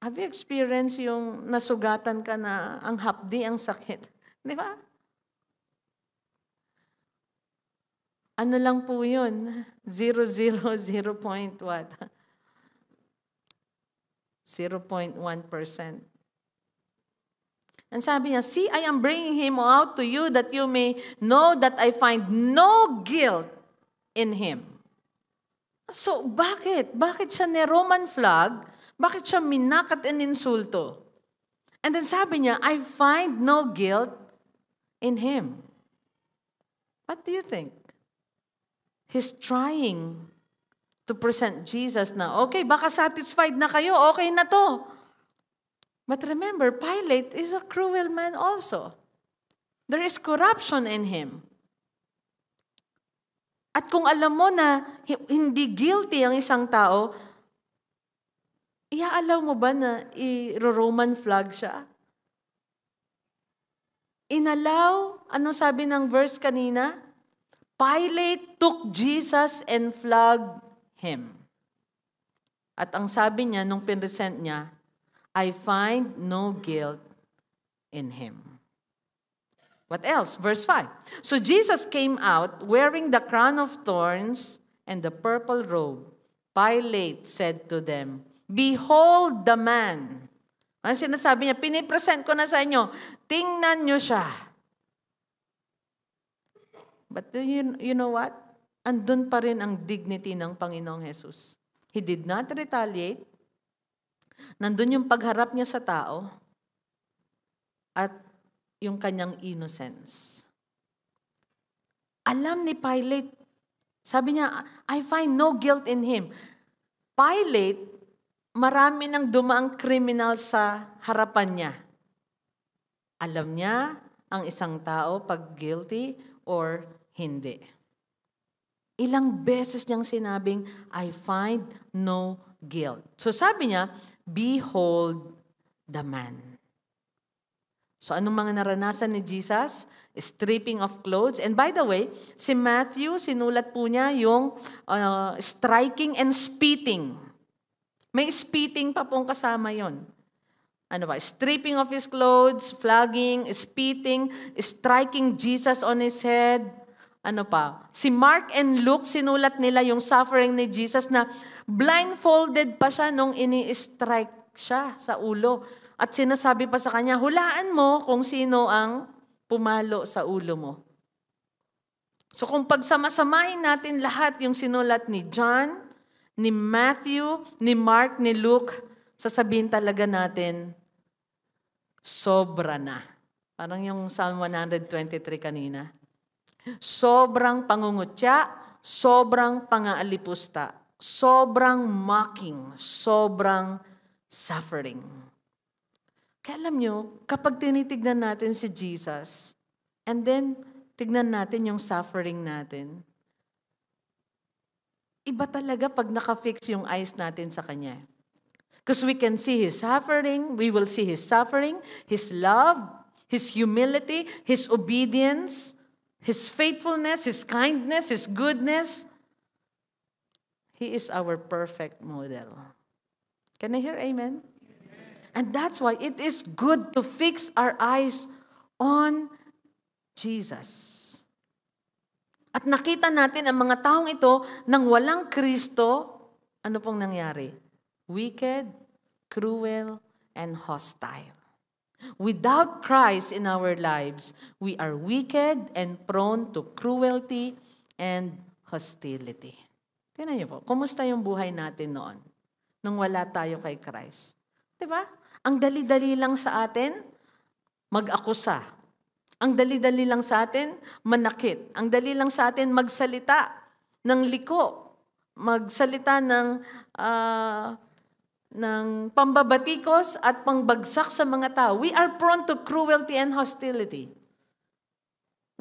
S2: Have you experienced yung nasugatan ka na ang hapdi, ang sakit? Di ba? Ano lang po yun? 0.0 point what? 0.1%. And sabi niya, "See, I am bringing him out to you that you may know that I find no guilt in him." So, bakit? Bakit siya ni-Roman flag? Bakit siya minakat and insulto? And then sabi niya, "I find no guilt in him." What do you think? He's trying to present Jesus na, okay, baka satisfied na kayo, okay na to. But remember, Pilate is a cruel man also. There is corruption in him. At kung alam mo na hindi guilty ang isang tao, iaalaw mo ba na i-Roman flag siya? Inalaw, ano sabi ng verse kanina? Pilate took Jesus and flogged him. At ang sabi niya, nung pinresent niya, I find no guilt in him. What else? Verse 5. So Jesus came out wearing the crown of thorns and the purple robe. Pilate said to them, Behold the man. Ano sinasabi niya? Pinipresent ko na sa inyo. Tingnan niyo siya. But you know what? Andun pa rin ang dignity ng Panginoong Jesus. He did not retaliate. Nandun yung pagharap niya sa tao at yung kanyang innocence. Alam ni Pilate, sabi niya, I find no guilt in him. Pilate, marami nang dumaang kriminal sa harapan niya. Alam niya ang isang tao pag guilty or hindi. Ilang beses niyang sinabing, I find no guilt. So sabi niya, Behold the man. So anong mga naranasan ni Jesus? Stripping of clothes. And by the way, si Matthew, sinulat po niya yung striking and spitting. May spitting pa pong kasama yon. Ano ba? Stripping of his clothes, flogging, spitting, striking Jesus on his head. Ano pa? Si Mark and Luke, sinulat nila yung suffering ni Jesus na blindfolded pa siya nung ini-strike siya sa ulo. At sinasabi pa sa kanya, hulaan mo kung sino ang pumalo sa ulo mo. So kung pagsamasamahin natin lahat yung sinulat ni John, ni Matthew, ni Mark, ni Luke, sasabihin talaga natin, sobra na. Parang yung Psalm 123 kanina. Sobrang pangungutya, sobrang pangaalipusta, sobrang mocking, sobrang suffering. Kaya alam nyo, kapag tinitignan natin si Jesus, and then tignan natin yung suffering natin, iba talaga pag nakafix yung eyes natin sa Kanya. Because we can see His suffering, we will see His suffering, His love, His humility, His obedience, His faithfulness, His kindness, His goodness. He is our perfect model. Can I hear amen? And that's why it is good to fix our eyes on Jesus. At nakita natin ang mga taong ito nang walang Kristo, ano pong nangyari? Wicked, cruel, and hostile. Without Christ in our lives, we are wicked and prone to cruelty and hostility. Tingnan niyo po, kumusta yung buhay natin noon nung wala tayo kay Christ? Diba? Ang dali-dali lang sa atin, mag-akusa. Ang dali-dali lang sa atin, manakit. Ang dali lang sa atin, magsalita ng liko. Magsalita ng pambabatikos at pangbagsak sa mga tao. We are prone to cruelty and hostility.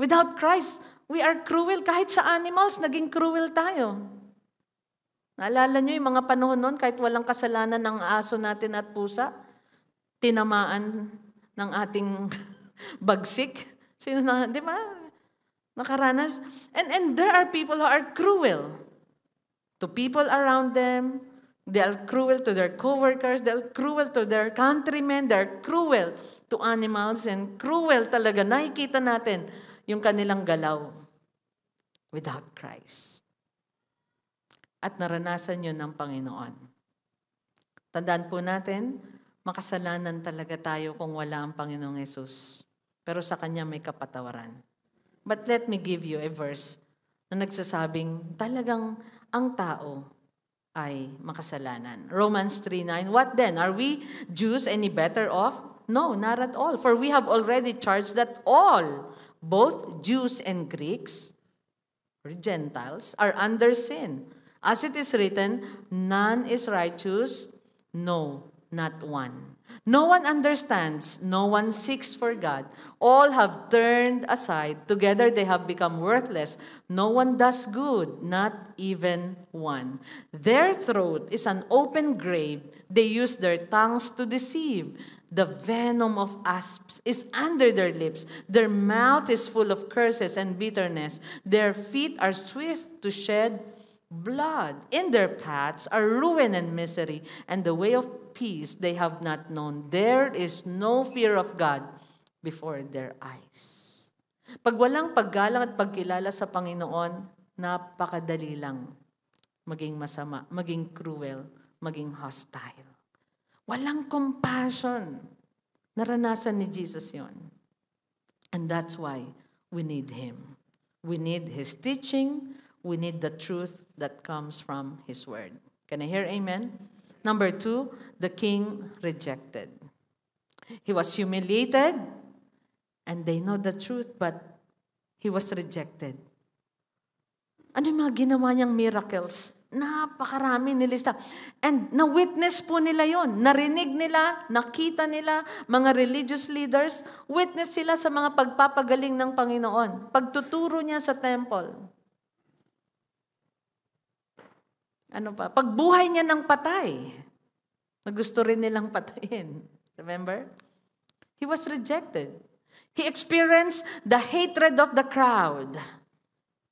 S2: Without Christ, we are cruel. Kahit sa animals, naging cruel tayo. Naalala nyo yung mga panahon noon, kahit walang kasalanan ng aso natin at pusa, tinamaan ng ating bagsik. Sino na, di ba? Nakaranas. And there are people who are cruel to people around them. They are cruel to their coworkers. They are cruel to their countrymen. They are cruel to animals. And cruel talaga. Nakikita natin yung kanilang galaw without Christ. At naranasan yun ng Panginoon. Tandaan po natin, makasalanan talaga tayo kung wala ang Panginoong Yesus. Pero sa Kanya may kapatawaran. But let me give you a verse na nagsasabing talagang ang tao ay makasalanan. Romans 3:9, What then? Are we Jews any better off? No, not at all. For we have already charged that all, both Jews and Greeks, or Gentiles, are under sin. As it is written, none is righteous, no, not one. No one understands, no one seeks for God. All have turned aside, together they have become worthless. No one does good, not even one. Their throat is an open grave, they use their tongues to deceive. The venom of asps is under their lips. Their mouth is full of curses and bitterness. Their feet are swift to shed blood. In their paths are ruin and misery, and the way of peace they have not known. There is no fear of God before their eyes. Pag walang paggalang at pagkilala sa Panginoon, napakadali lang maging masama, maging cruel, maging hostile. Walang compassion. Naranasan ni Jesus yon. And that's why we need Him. We need His teaching. We need the truth that comes from His Word. Can I hear amen? Number 2, the king rejected. He was humiliated, and they know the truth, but he was rejected. Ano yung mga ginawa niyang miracles? Napakarami nilista. And na-witness po nila yon. Narinig nila, nakita nila, mga religious leaders, witness sila sa mga pagpapagaling ng Panginoon. Pagtuturo niya sa temple. Ano pa? Pagbuhay niya ng patay. Na gusto rin nilang patayin. Remember? He was rejected. He experienced the hatred of the crowd.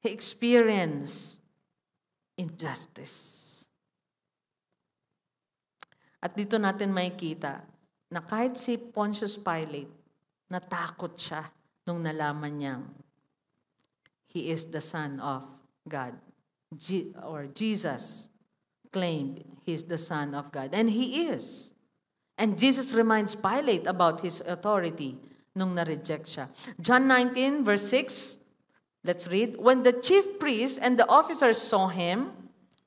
S2: He experienced injustice. At dito natin makikita na kahit si Pontius Pilate, natakot siya nung nalaman niyang he is the Son of God. Or Jesus claimed he is the Son of God. And he is. And Jesus reminds Pilate about his authority nung na-reject siya. John 19, verse 6, let's read. When the chief priests and the officers saw him,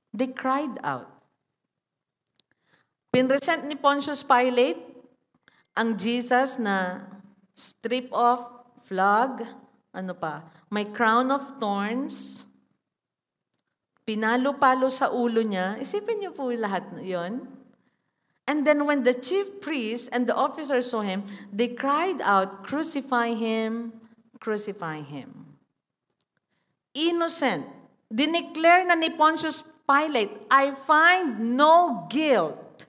S2: they cried out. Pinresent ni Pontius Pilate ang Jesus na strip off, flog, ano pa, may crown of thorns, pinalo-palo sa ulo niya. Isipin niyo po lahat yon. And then when the chief priests and the officers saw him, they cried out, "Crucify him, crucify him." Innocent. Dineclare na ni Pontius Pilate, I find no guilt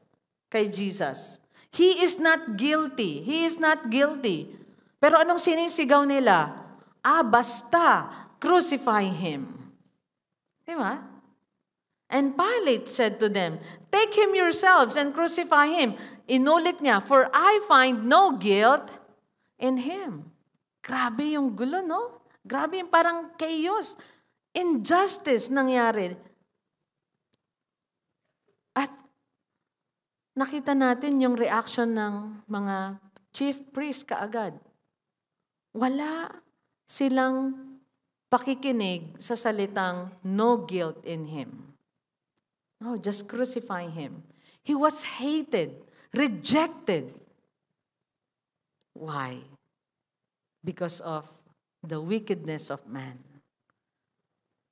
S2: kay Jesus. He is not guilty. He is not guilty. Pero anong sinisigaw nila? Basta, crucify him. Diba? And Pilate said to them, take him yourselves and crucify him. Inulit niya, for I find no guilt in him. Grabe yung gulo, no? Grabe yung parang chaos. Injustice nangyari. At nakita natin yung reaction ng mga chief priest kaagad. Wala silang pakikinig sa salitang no guilt in him. No, just crucify him. He was hated, rejected. Why? Because of the wickedness of man.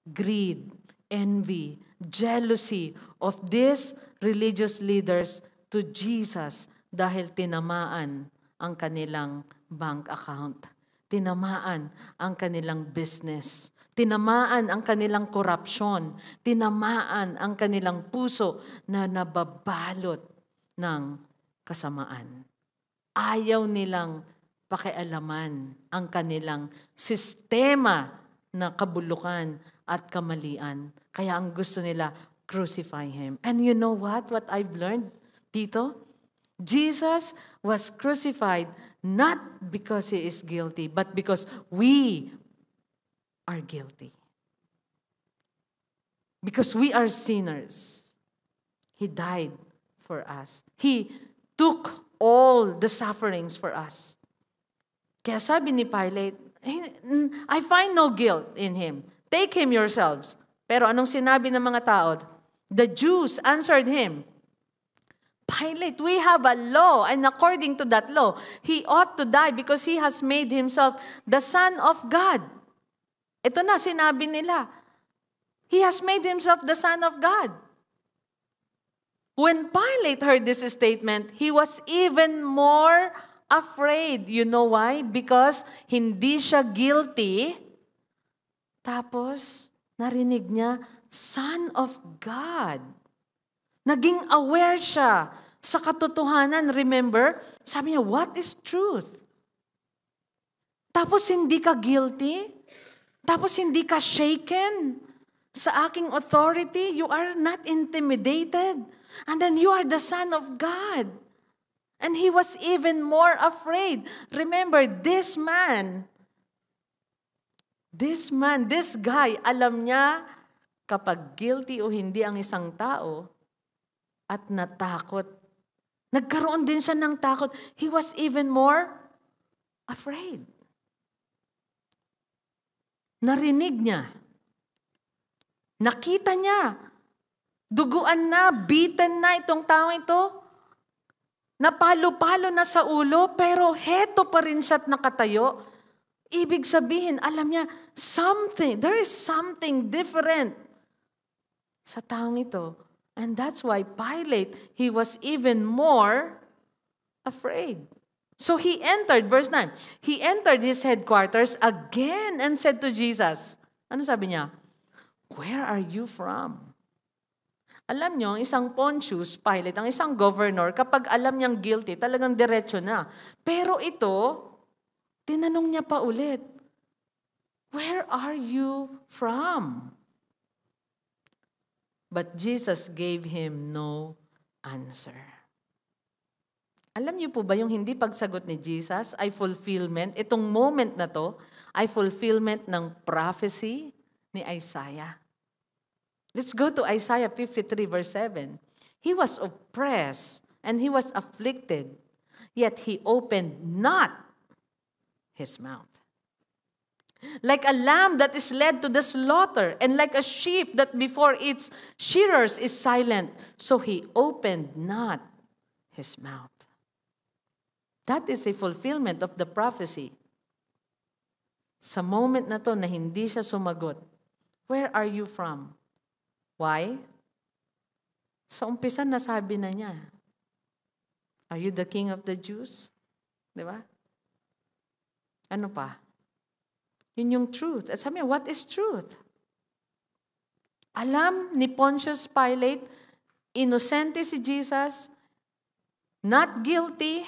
S2: Greed, envy, jealousy of these religious leaders to Jesus dahil tinamaan ang kanilang bank account. Tinamaan ang kanilang business. Tinamaan ang kanilang korupsyon. Tinamaan ang kanilang puso na nababalot ng kasamaan. Ayaw nilang pakialaman ang kanilang sistema na kabulukan at kamalian. Kaya ang gusto nila, crucify him. And you know what? What I've learned dito? Jesus was crucified not because he is guilty, but because we are guilty. Because we are sinners. He died for us. He took all the sufferings for us. Kaya sabi ni Pilate, I find no guilt in him. Take him yourselves. Pero anong sinabi ng mga tao? The Jews answered him, Pilate, we have a law, and according to that law, he ought to die because he has made himself the Son of God. Ito na, sinabi nila. He has made himself the Son of God. When Pilate heard this statement, he was even more afraid. You know why? Because hindi siya guilty. Tapos, narinig niya, Son of God. Naging aware siya sa katotohanan. Remember? Sabi niya, what is truth? Tapos hindi ka guilty? Tapos hindi ka shaken? Sa aking authority, you are not intimidated. And then you are the Son of God. And he was even more afraid. Remember, this guy, alam niya kapag guilty o hindi ang isang tao at natakot. Nagkaroon din siya ng takot. He was even more afraid. Narinig niya. Nakita niya. Duguan na, beaten na itong tao ito. Napalo-palo na sa ulo, pero heto pa rin siya't nakatayo. Ibig sabihin, alam niya, there is something different sa taong ito. And that's why Pilate, he was even more afraid. So he entered, verse 9, he entered his headquarters again and said to Jesus, ano sabi niya? Where are you from? Alam nyo, ang isang Pontius Pilate, ang isang governor, kapag alam niyang guilty, talagang diretso na. Pero ito, tinanong niya pa ulit, where are you from? But Jesus gave him no answer. Alam niyo po ba yung hindi pagsagot ni Jesus ay fulfillment? Itong moment na to ay fulfillment ng prophecy ni Isaiah. Let's go to Isaiah 53 verse 7. He was oppressed and he was afflicted, yet he opened not his mouth. Like a lamb that is led to the slaughter, and like a sheep that before its shearers is silent, so he opened not his mouth. That is a fulfillment of the prophecy. Sa moment na to na hindi siya sumagot, where are you from? Why? Sa umpisa nasabi na niya, are you the king of the Jews? Di ba? Ano pa? Yun yung truth. At sabi niya, what is truth? Alam ni Pontius Pilate, inosente si Jesus, not guilty.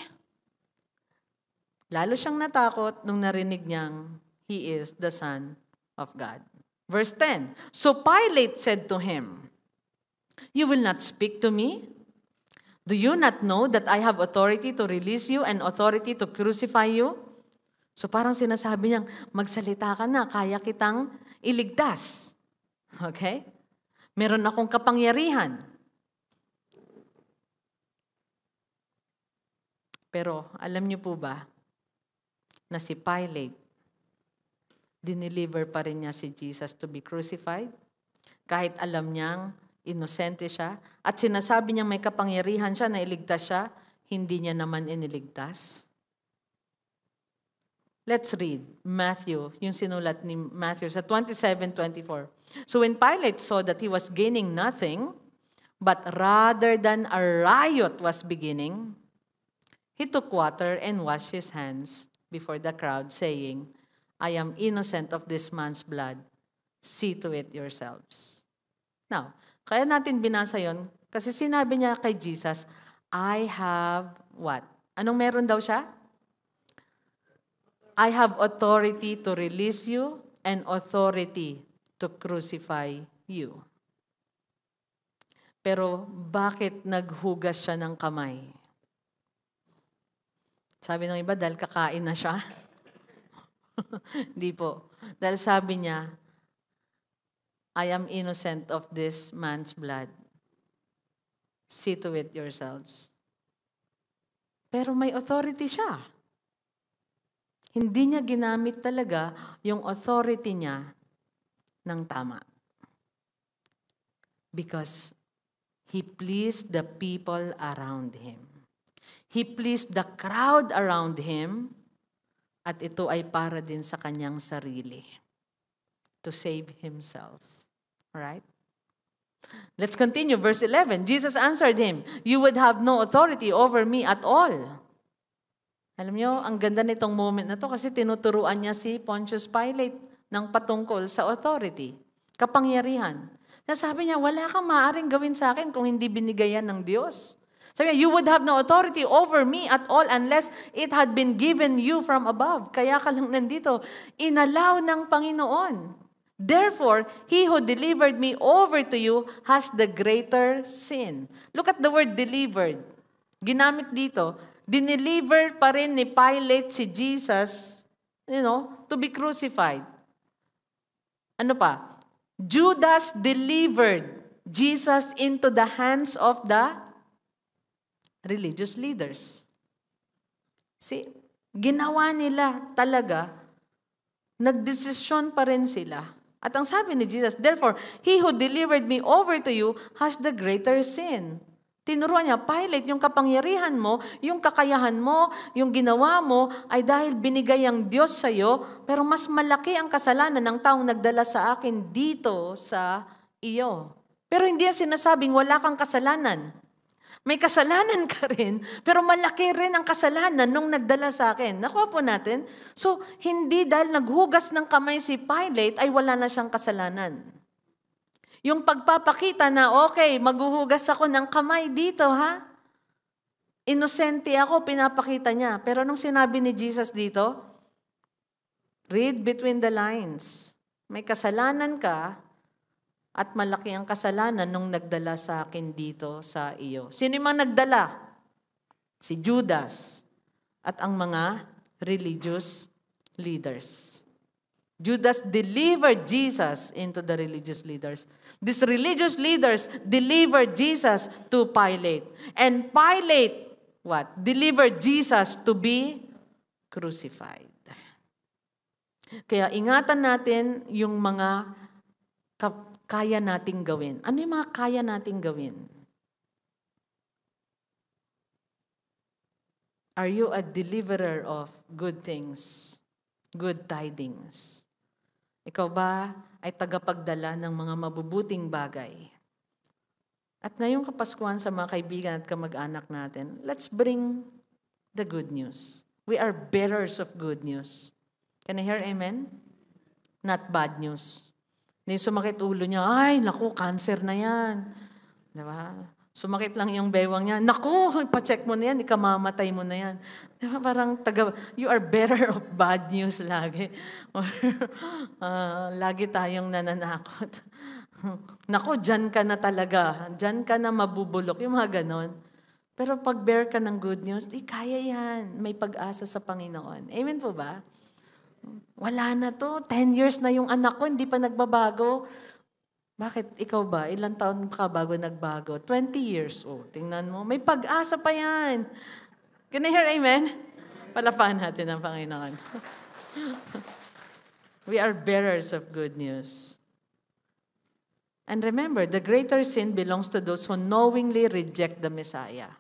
S2: Lalo siyang natakot nung narinig niyang he is the Son of God. Verse 10, so Pilate said to him, you will not speak to me? Do you not know that I have authority to release you and authority to crucify you? So parang sinasabi niyang, magsalita ka na, kaya kitang iligtas. Okay? Meron akong kapangyarihan. Pero alam niyo po ba na si Pilate, dineliver pa rin niya si Jesus to be crucified? Kahit alam niyang inosente siya at sinasabi niyang may kapangyarihan siya na iligtas siya, hindi niya naman iniligtas. Let's read Matthew, yung sinulat ni Matthew sa 27:24. So when Pilate saw that he was gaining nothing, but rather than a riot was beginning, he took water and washed his hands before the crowd, saying, I am innocent of this man's blood. See to it yourselves. Now, kaya natin binasa yon kasi sinabi niya kay Jesus, I have what? Anong meron daw siya? I have authority to release you and authority to crucify you. Pero bakit naghugas siya ng kamay? Sabi ng iba, dahil kakain na siya. Hindi po. Dahil sabi niya, I am innocent of this man's blood. See to it yourselves. Pero may authority siya. Hindi niya ginamit talaga yung authority niya ng tama. Because he pleased the people around him. He pleased the crowd around him. At ito ay para din sa kanyang sarili. To save himself. Alright? Let's continue. Verse 11. Jesus answered him, you would have no authority over me at all. Alam niyo, ang ganda nitong moment na to kasi tinuturuan niya si Pontius Pilate ng patungkol sa authority. Kapangyarihan. Sabi niya, wala kang maaaring gawin sa akin kung hindi binigayan ng Diyos. Sabi niya, you would have no authority over me at all unless it had been given you from above. Kaya ka lang nandito, inalaw ng Panginoon. Therefore, he who delivered me over to you has the greater sin. Look at the word delivered. Ginamit dito. Dineliver pa rin ni Pilate si Jesus, to be crucified. Ano pa? Judas delivered Jesus into the hands of the religious leaders. See, ginawa nila talaga, nagdesisyon pa rin sila. At ang sabi ni Jesus, therefore, he who delivered me over to you has the greater sin. Tinuruan niya, Pilate, yung kapangyarihan mo, yung kakayahan mo, yung ginawa mo, ay dahil binigay ang Diyos sa iyo, pero mas malaki ang kasalanan ng taong nagdala sa akin dito sa iyo. Pero hindi yan sinasabing wala kang kasalanan. May kasalanan ka rin, pero malaki rin ang kasalanan nung nagdala sa akin. Nakuha po natin? So, hindi dahil naghugas ng kamay si Pilate ay wala na siyang kasalanan. Yung pagpapakita na, okay, maghuhugas ako ng kamay dito, ha? Inosente ako, pinapakita niya. Pero nung sinabi ni Jesus dito, read between the lines. May kasalanan ka, at malaki ang kasalanan nung nagdala sa akin dito sa iyo. Sino yung mga nagdala? Si Judas at ang mga religious leaders. Judas delivered Jesus into the religious leaders. These religious leaders delivered Jesus to Pilate. And Pilate, what? Delivered Jesus to be crucified. Kaya ingatan natin yung mga kaya nating gawin. Ano yung mga kaya nating gawin? Are you a deliverer of good things, good tidings? Ikaw ba ay tagapagdala ng mga mabubuting bagay? At ngayong Kapaskuhan sa mga kaibigan at kamag-anak natin, let's bring the good news. We are bearers of good news. Can I hear amen? Not bad news. Yung sumakit ulo niya, ay, naku, cancer na yan. Diba? Sumakit lang yung bewang niya, naku, pa-check mo na yan, ikamamatay mo na yan. Diba? Parang you are bearer of bad news lagi. Lagi tayong nananakot. Naku, dyan ka na talaga. Dyan ka na mabubulok. Yung mga ganon. Pero pag bear ka ng good news, di kaya yan. May pag-asa sa Panginoon. Amen po ba? Wala na to. 10 years na yung anak ko, hindi pa nagbabago. Bakit? Ikaw ba? Ilang taon ka bago nagbago? 20 years. Oh, tingnan mo. May pag-asa pa yan. Can I hear amen? Palapahan natin ang Panginoon. We are bearers of good news. And remember, the greater sin belongs to those who knowingly reject the Messiah.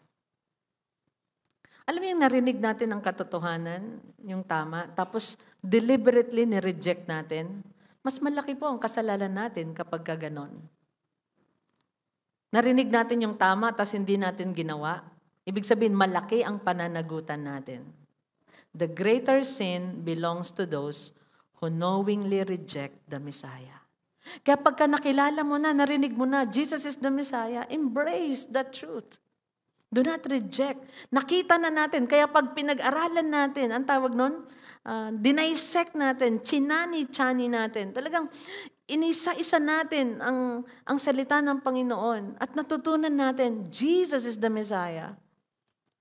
S2: Alam mo yung narinig natin ang katotohanan, yung tama, tapos deliberately ni-reject natin, mas malaki po ang kasalanan natin kapag gano'n. Narinig natin yung tama, tapos hindi natin ginawa. Ibig sabihin, malaki ang pananagutan natin. The greater sin belongs to those who knowingly reject the Messiah. Kaya pagka nakilala mo na, narinig mo na, Jesus is the Messiah, embrace the truth. Do not reject. Nakita na natin. Kaya pag pinag-aralan natin, ang tawag nun, dinisect natin, chinani-chani natin. Talagang inisa-isa natin ang salita ng Panginoon. At natutunan natin, Jesus is the Messiah.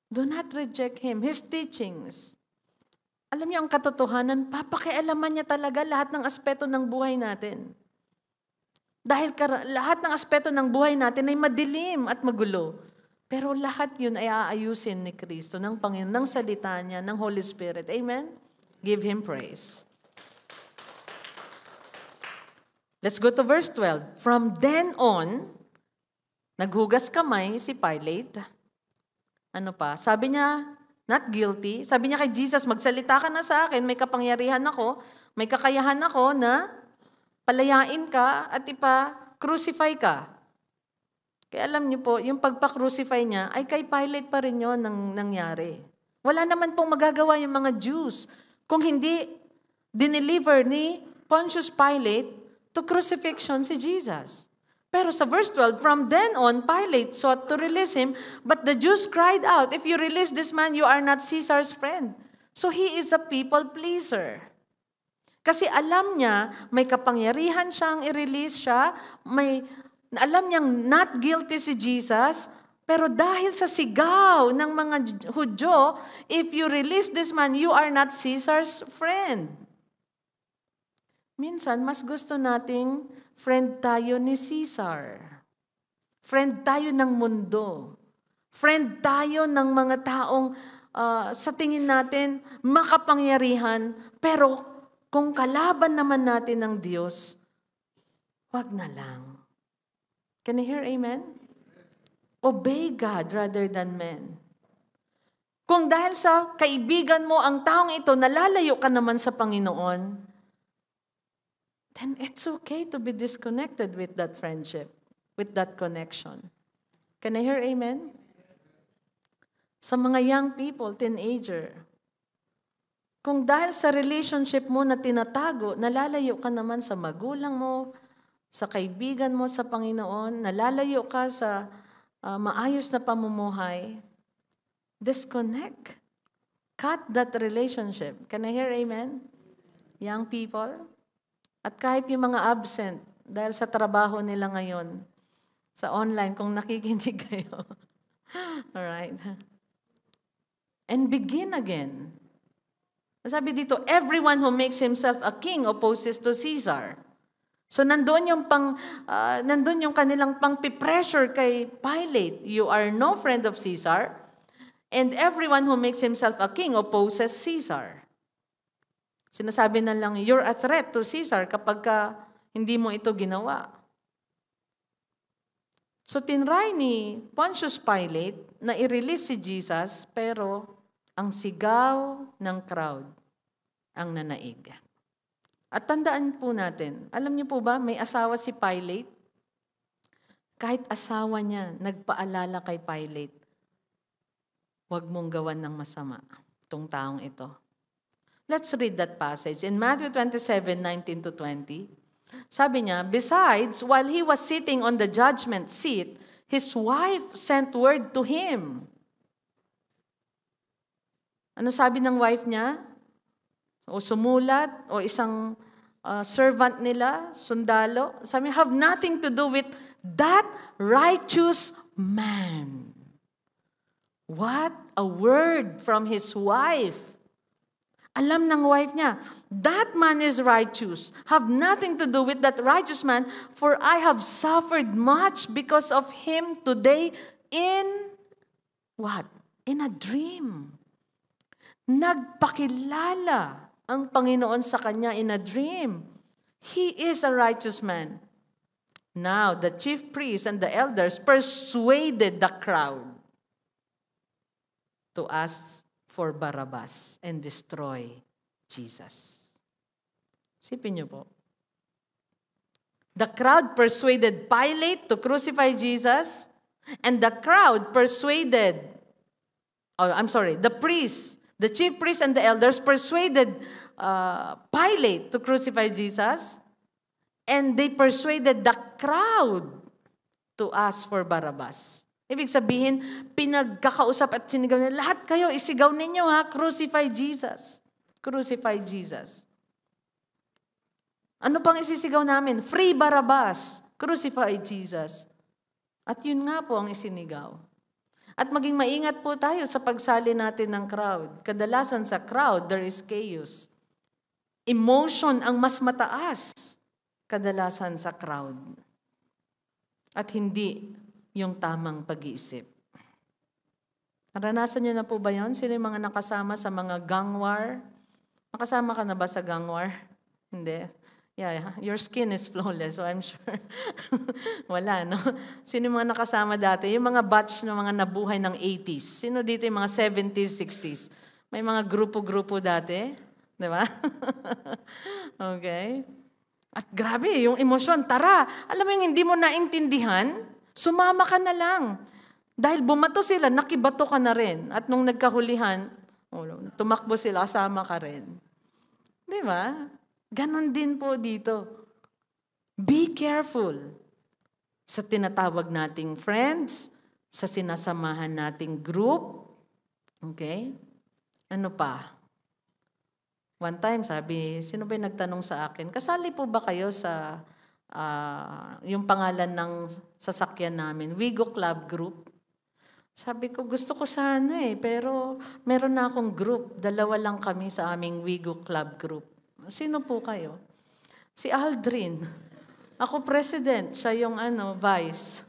S2: Do not reject Him. His teachings. Alam niyo ang katotohanan, papakialaman niya talaga lahat ng aspeto ng buhay natin. Dahil lahat ng aspeto ng buhay natin ay madilim at magulo. Pero lahat yun ay aayusin ni Kristo, ng Panginoon, ng salita niya, ng Holy Spirit. Amen? Give Him praise. Let's go to verse 12. From then on, naghugas kamay si Pilate. Ano pa? Sabi niya, not guilty. Sabi niya kay Jesus, magsalita ka na sa akin, may kapangyarihan ako, may kakayahan ako na palayain ka at ipa-crucify ka. Kaya alam niyo po, yung pagpa-crucify niya, ay kay Pilate pa rin yun nangyari. Wala naman pong magagawa yung mga Jews kung hindi dineliver ni Pontius Pilate to crucifixion si Jesus. Pero sa verse 12, from then on, Pilate sought to release him, but the Jews cried out, if you release this man, you are not Caesar's friend. So he is a people pleaser. Kasi alam niya, may kapangyarihan siyang i-release siya, alam niyang not guilty si Jesus, pero dahil sa sigaw ng mga Hudyo, if you release this man, you are not Caesar's friend. Minsan, mas gusto nating friend tayo ni Caesar. Friend tayo ng mundo. Friend tayo ng mga taong sa tingin natin makapangyarihan, pero kung kalaban naman natin ng Diyos, wag na lang. Can you hear amen? Obey God rather than men. Kung dahil sa kaibigan mo ang taong ito, nalalayo ka naman sa Panginoon, then it's okay to be disconnected with that friendship, with that connection. Can I hear amen? Sa mga young people, teenager, kung dahil sa relationship mo na tinatago, nalalayo ka naman sa magulang mo, sa kaibigan mo sa Panginoon, nalalayo ka sa maayos na pamumuhay, disconnect. Cut that relationship. Can I hear amen? Young people? At kahit yung mga absent, dahil sa trabaho nila ngayon, sa online, kung nakikinig kayo. Alright? And begin again. Sabi dito, everyone who makes himself a king opposes to Caesar. So nandun yung kanilang pang-pressure kay Pilate. You are no friend of Caesar, and everyone who makes himself a king opposes Caesar. Sinasabi na lang, you're a threat to Caesar kapag hindi mo ito ginawa. So tinry ni Pontius Pilate na i-release si Jesus, pero ang sigaw ng crowd ang nanaig. At tandaan po natin, alam niyo po ba, may asawa si Pilate? Kahit asawa niya, nagpaalala kay Pilate, huwag mong gawan ng masama itong taong ito. Let's read that passage. In Matthew 27:19-20, sabi niya, besides, while he was sitting on the judgment seat, his wife sent word to him. Ano sabi ng wife niya? O sumulat, o isang servant nila, sundalo. Sabi niya, have nothing to do with that righteous man. What a word from his wife. Alam ng wife niya, that man is righteous. Have nothing to do with that righteous man, for I have suffered much because of him today in what? In a dream. Nagpakilala ang Panginoon sa kanya in a dream. He is a righteous man. Now, the chief priests and the elders persuaded the crowd to ask for Barabbas and destroy Jesus. Sipin niyo po. The crowd persuaded Pilate to crucify Jesus, and the crowd persuaded, the priests, the chief priests and the elders persuaded Pilate to crucify Jesus, and they persuaded the crowd to ask for Barabbas. Ibig sabihin, pinagkakausap at sinigaw nila, lahat kayo, isigaw ninyo ha, crucify Jesus. Crucify Jesus. Ano pang isisigaw namin? Free Barabbas. Crucify Jesus. At yun nga po ang isinigaw. At maging maingat po tayo sa pagsali natin ng crowd. Kadalasan sa crowd, there is chaos. Emotion ang mas mataas kadalasan sa crowd. At hindi yung tamang pag-iisip. Naranasan niyo na po ba yun? Sino yung mga nakasama sa mga gang war? Nakasama ka na ba sa gang war? Hindi. Yeah, your skin is flawless, so I'm sure. Wala, no? Sino yung mga nakasama dati? Yung mga batch ng mga nabuhay ng 80s. Sino dito yung mga 70s, 60s? May mga grupo-grupo dati. Di ba? Okay. At grabe, yung emosyon. Tara, alam mo yung hindi mo naintindihan, sumama ka na lang. Dahil bumato sila, nakibato ka na rin. At nung nagkahulihan, tumakbo sila, kasama ka rin. Di ba? Ganon din po dito. Be careful sa tinatawag nating friends, sa sinasamahan nating group. Okay? Ano pa? One time, sabi, sino ba yung nagtanong sa akin, kasali po ba kayo sa yung pangalan ng sasakyan namin, Wigo Club Group? Sabi ko, gusto ko sana pero meron na akong group. 2 lang kami sa aming Wigo Club Group. Sino po kayo? Si Aldrin. Ako president, siya yung vice.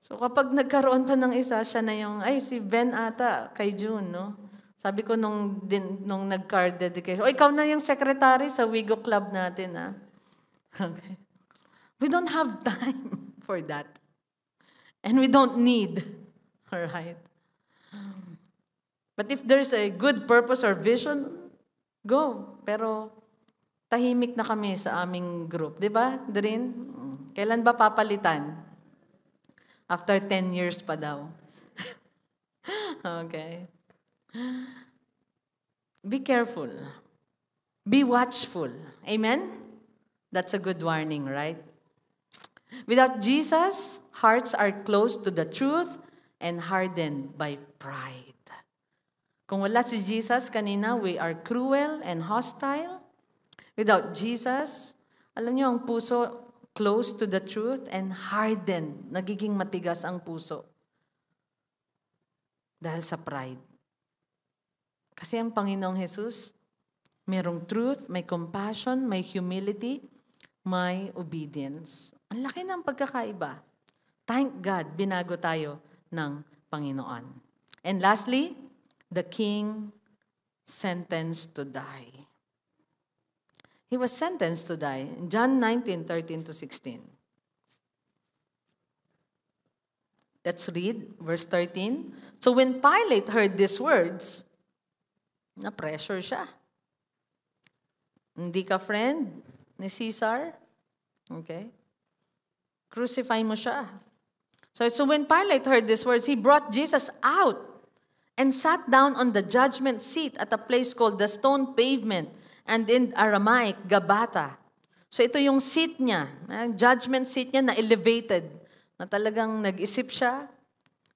S2: So kapag nagkaroon pa ng isa, siya na yung, si Ben ata, kay June, no? Sabi ko nung nag-card dedication, ikaw na yung secretary sa Wigo Club natin, ha? Okay. We don't have time for that. And we don't need. All right? But if there's a good purpose or vision, go. Pero tahimik na kami sa aming group. Di ba, Doreen? Kailan ba papalitan? After 10 years pa daw. Okay. Be careful. Be watchful. Amen? That's a good warning, right? Without Jesus, hearts are closed to the truth and hardened by pride. Kung wala si Jesus kanina, we are cruel and hostile. Without Jesus, alam niyo ang puso close to the truth and hardened. Nagiging matigas ang puso. Dahil sa pride. Kasi ang Panginoong Jesus, merong truth, may compassion, may humility, may obedience. Ang laki ng pagkakaiba. Thank God, binago tayo ng Panginoon. And lastly, the king sentenced to die. He was sentenced to die. John 19:13-16. Let's read verse 13. So when Pilate heard these words, na-pressure siya. Hindi ka friend ni Caesar? Okay? Crucify mo siya. So when Pilate heard these words, he brought Jesus out and sat down on the judgment seat at a place called the Stone Pavement, and in Aramaic, Gabata. So ito yung seat niya, judgment seat niya na elevated, na talagang nag-isip siya,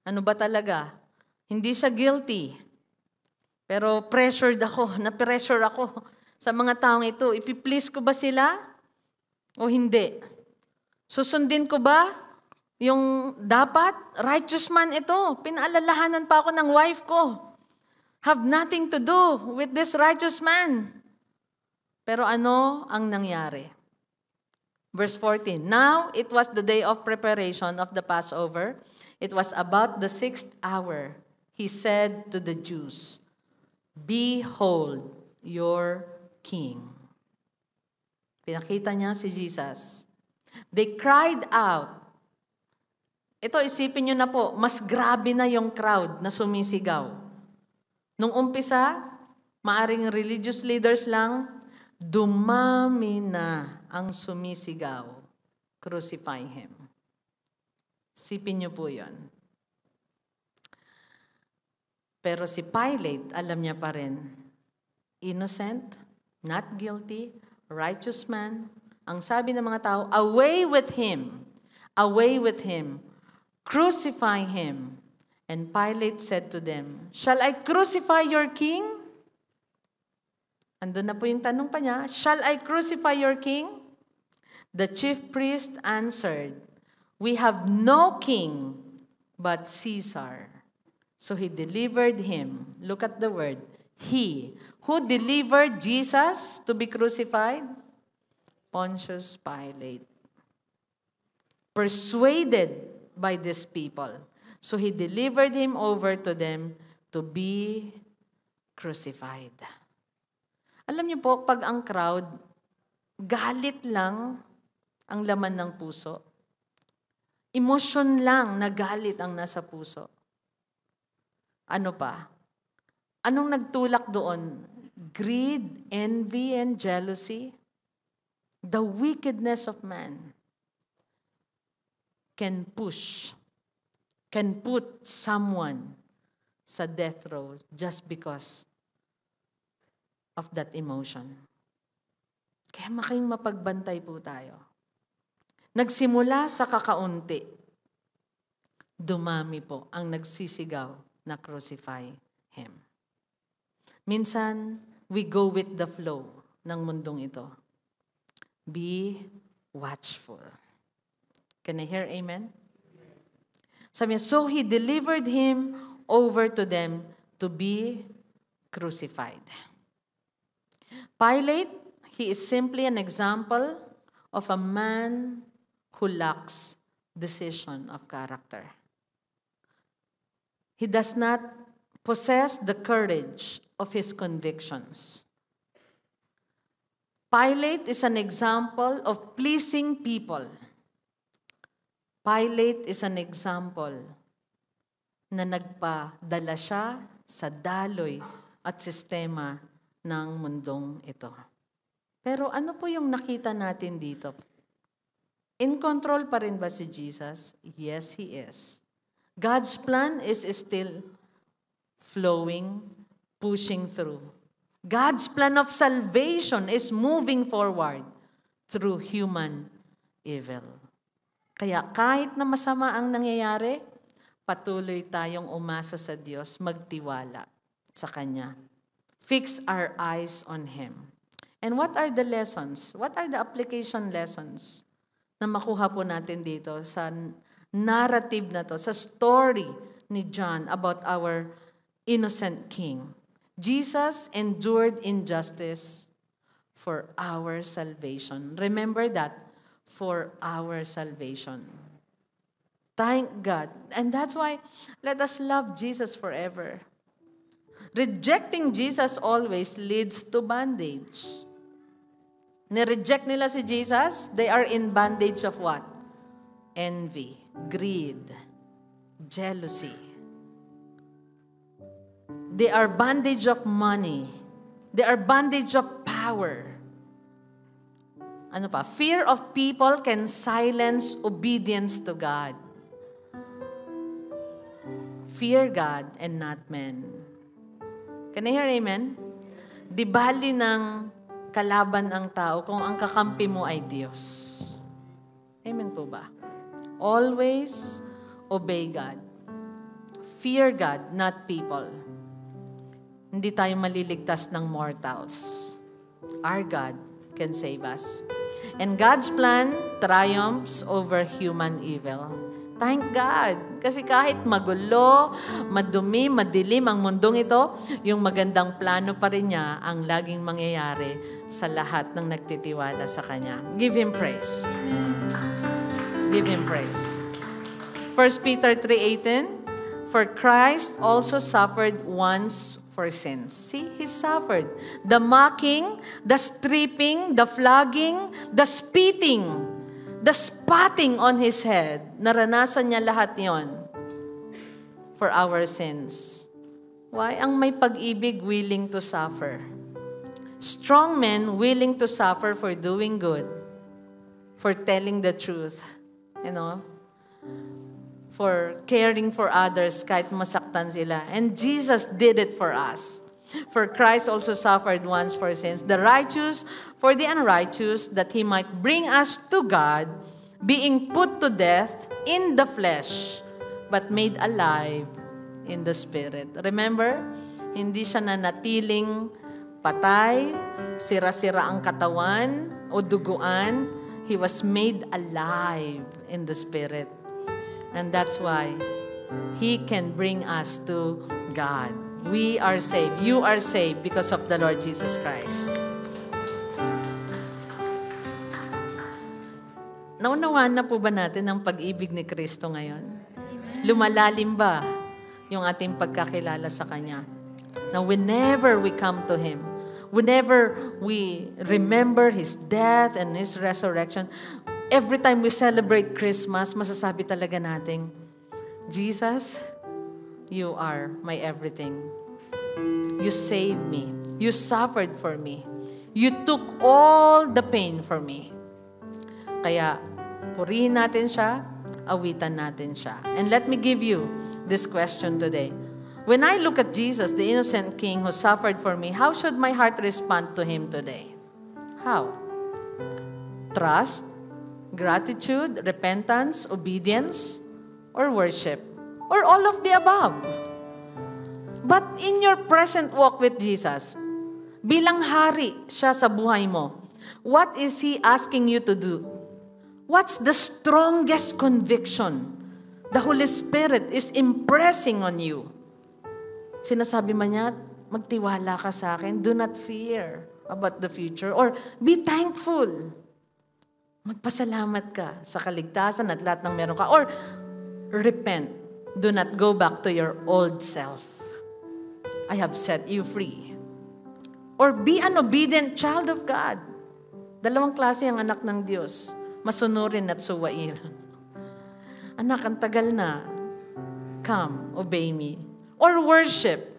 S2: ano ba talaga? Hindi siya guilty. Pero pressured ako, na-pressure ako sa mga taong ito. Ipiplease ko ba sila o hindi? Susundin ko ba yung dapat? Righteous man ito. Pinaalalahanan pa ako ng wife ko. Have nothing to do with this righteous man. Pero ano ang nangyari? Verse 14, now it was the day of preparation of the Passover. It was about the 6th hour. He said to the Jews, behold your king. Pinakita niya si Jesus. They cried out. Ito, isipin niyo na po, mas grabe na yung crowd na sumisigaw. Nung umpisa, maaring religious leaders lang, dumami na ang sumisigaw. Crucify him. Sipin niyo po yun. Pero si Pilate, alam niya pa rin, innocent, not guilty, righteous man. Ang sabi ng mga tao, away with him, away with him, crucify him. And Pilate said to them, shall I crucify your king? Andun na po yung tanong pa niya, shall I crucify your king? The chief priest answered, we have no king but Caesar. So he delivered him. Look at the word. He. Who delivered Jesus to be crucified? Pontius Pilate. Persuaded by these people. So he delivered him over to them to be crucified. Alam niyo po, pag ang crowd, galit lang ang laman ng puso. Emosyon lang na galit ang nasa puso. Ano pa? Anong nagtulak doon? Greed, envy, and jealousy. The wickedness of man can push, can put someone sa death row just because of that emotion. Kaya makayong mapagbantay po tayo. Nagsimula sa kakaunti, dumami po ang nagsisigaw na crucify him. Minsan, we go with the flow ng mundong ito. Be watchful. Can I hear amen? Sabi niya, so he delivered him over to them to be crucified. Pilate, he is simply an example of a man who lacks decision of character. He does not possess the courage of his convictions. Pilate is an example of pleasing people. Pilate is an example na nagpadala siya sa daloy at sistema ng mundong ito. Pero ano po yung nakita natin dito? In control pa rin ba si Jesus? Yes, He is. God's plan is still flowing, pushing through. God's plan of salvation is moving forward through human evil. Kaya kahit na masama ang nangyayari, patuloy tayong umasa sa Diyos, magtiwala sa Kanya. Fix our eyes on Him. And what are the lessons? What are the application lessons na makuha po natin dito sa narrative na to, sa story ni John about our innocent King? Jesus endured injustice for our salvation. Remember that, for our salvation. Thank God. And that's why let us love Jesus forever. Rejecting Jesus always leads to bondage. Nireject nila si Jesus, they are in bondage of what? Envy, greed, jealousy. They are bondage of money. They are bondage of power. Ano pa? Fear of people can silence obedience to God. Fear God and not men. Can I hear amen? Di bali ng kalaban ang tao kung ang kakampi mo ay Diyos. Amen po ba? Always obey God. Fear God, not people. Hindi tayo maliligtas ng mortals. Our God can save us. And God's plan triumphs over human evil. Thank God. Kasi kahit magulo, madumi, madilim ang mundong ito, yung magandang plano pa rin niya ang laging mangyayari sa lahat ng nagtitiwala sa Kanya. Give Him praise. Give Him praise. 1 Peter 3:18, for Christ also suffered once for sins. See, He suffered. The mocking, the stripping, the flogging, the spitting, the spotting on His head. Naranasan niya lahat yon for our sins. Why? Ang may pag-ibig willing to suffer. Strong men willing to suffer for doing good, for telling the truth, for caring for others kahit masaktan sila. And Jesus did it for us. For Christ also suffered once for sins, the righteous for the unrighteous, that He might bring us to God, being put to death in the flesh, but made alive in the Spirit. Remember, hindi siya nanatiling patay, sira-sira ang katawan o duguan. He was made alive in the Spirit. And that's why He can bring us to God. We are saved. You are saved because of the Lord Jesus Christ. Naunawaan na po ba natin ang pag-ibig ni Kristo ngayon? Lumalalim ba yung ating pagkakilala sa Kanya? Now, whenever we come to Him, whenever we remember His death and His resurrection, every time we celebrate Christmas, masasabi talaga natin, Jesus, You are my everything. You saved me. You suffered for me. You took all the pain for me. Kaya, purihin natin siya, awitan natin siya. And let me give you this question today. When I look at Jesus, the innocent King who suffered for me, how should my heart respond to Him today? How? Trust, gratitude, repentance, obedience, or worship, or all of the above. But in your present walk with Jesus, Bilang hari siya sa buhay mo. What is He asking you to do? What's the strongest conviction the Holy Spirit is impressing on you? Sinasabi man niya, magtiwala ka sa akin. Do not fear about the future. Or be thankful. Magpasalamat ka sa kaligtasan at lahat ng meron ka. Or repent. Do not go back to your old self. I have set you free. Or be an obedient child of God. Dalawang klase ang anak ng Diyos. Masunurin at suwail. Anak, ang tagal na. Come, obey me. Or worship.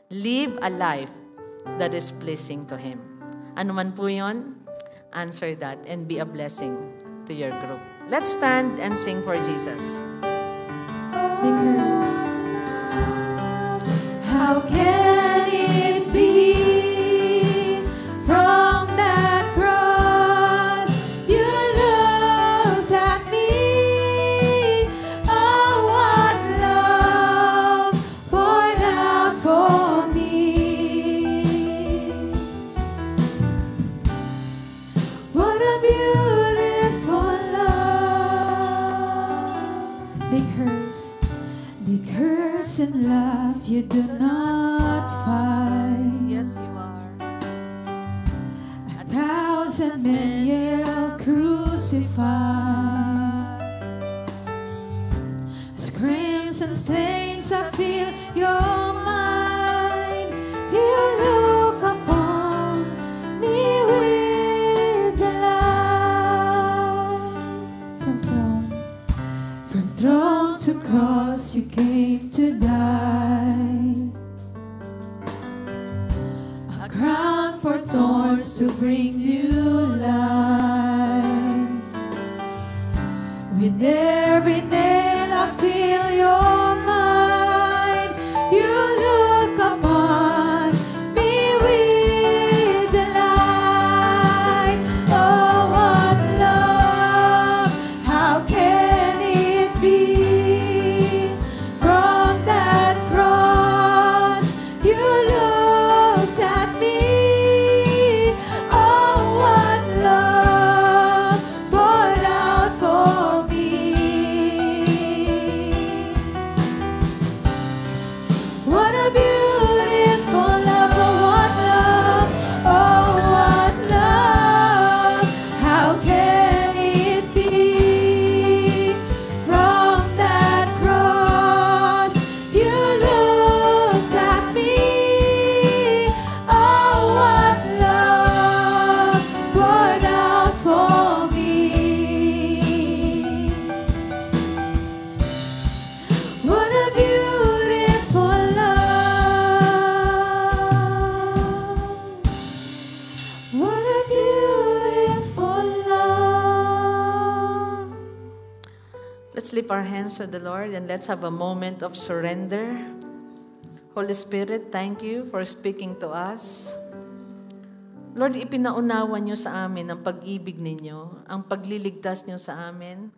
S2: Live a life that is pleasing to Him. Ano man po yun, answer that and be a blessing to your group. Let's stand and sing for Jesus.
S1: Because how can it be from that cross you looked at me? Oh, what love poured out for me. What a beautiful love. The curse and love you do not find.
S2: Yes, you are.
S1: 1,000 men yell crucified. As crimson stains I feel your mind. You look upon me with delight. From throne to cross you came to die. A crown for thorns to bring new life. With every nail I feel your mind. You look upon me with delight. Oh, what love, how can it be? From that cross you looked at me. Oh, what love poured out for me. What a beautiful love, oh what love, oh what love. How can it be? From that cross you looked at me. Oh, what love poured out for me. What a beautiful love. What a beautiful love.
S2: Let's lift our hands to the Lord and let's have a moment of surrender. Holy Spirit, thank you for speaking to us. Lord, ipinaunawa niyo sa amin ang pag-ibig ninyo, ang pagliligtas niyo sa amin.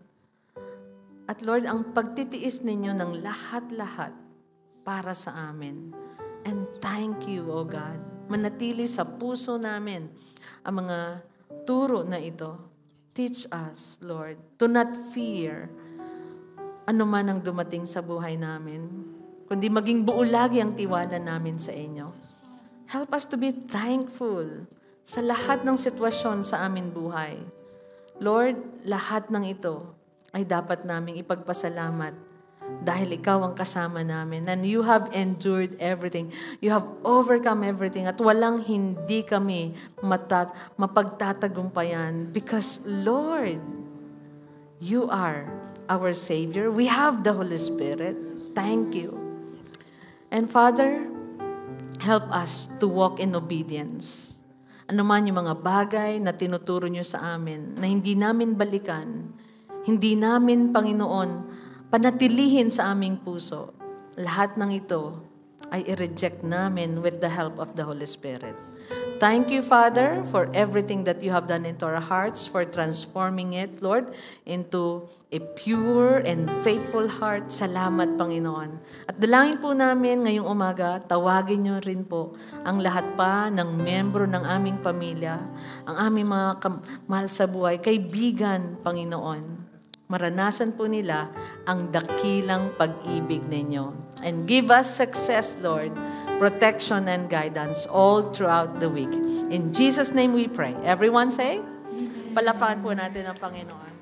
S2: At Lord, ang pagtitiis ninyo ng lahat-lahat para sa amin. And thank you, O God. Manatili sa puso namin ang mga turo na ito. Teach us, Lord, to not fear ano man ang dumating sa buhay namin, kundi maging buo lagi ang tiwala namin sa inyo. Help us to be thankful sa lahat ng sitwasyon sa aming buhay. Lord, lahat ng ito ay dapat naming ipagpasalamat dahil ikaw ang kasama namin and you have endured everything. You have overcome everything at walang hindi kami mapagtatagumpayan because, Lord, you are our Savior. We have the Holy Spirit. Thank you. And Father, help us to walk in obedience. Ano man yung mga bagay na tinuturo niyo sa amin na hindi namin balikan, hindi namin, Panginoon, panatilihin sa aming puso. Lahat ng ito ay i-reject namin with the help of the Holy Spirit. Thank you, Father, for everything that you have done into our hearts, for transforming it, Lord, into a pure and faithful heart. Salamat, Panginoon. At dalangin po namin ngayong umaga, tawagin niyo rin po ang lahat pa ng membro ng aming pamilya, ang aming mga mahal sa buhay, kaibigan, Panginoon. Maranasan po nila ang dakilang pag-ibig ninyo. And give us success, Lord, protection and guidance all throughout the week. In Jesus' name we pray. Everyone say, palapakan po natin ang Panginoon.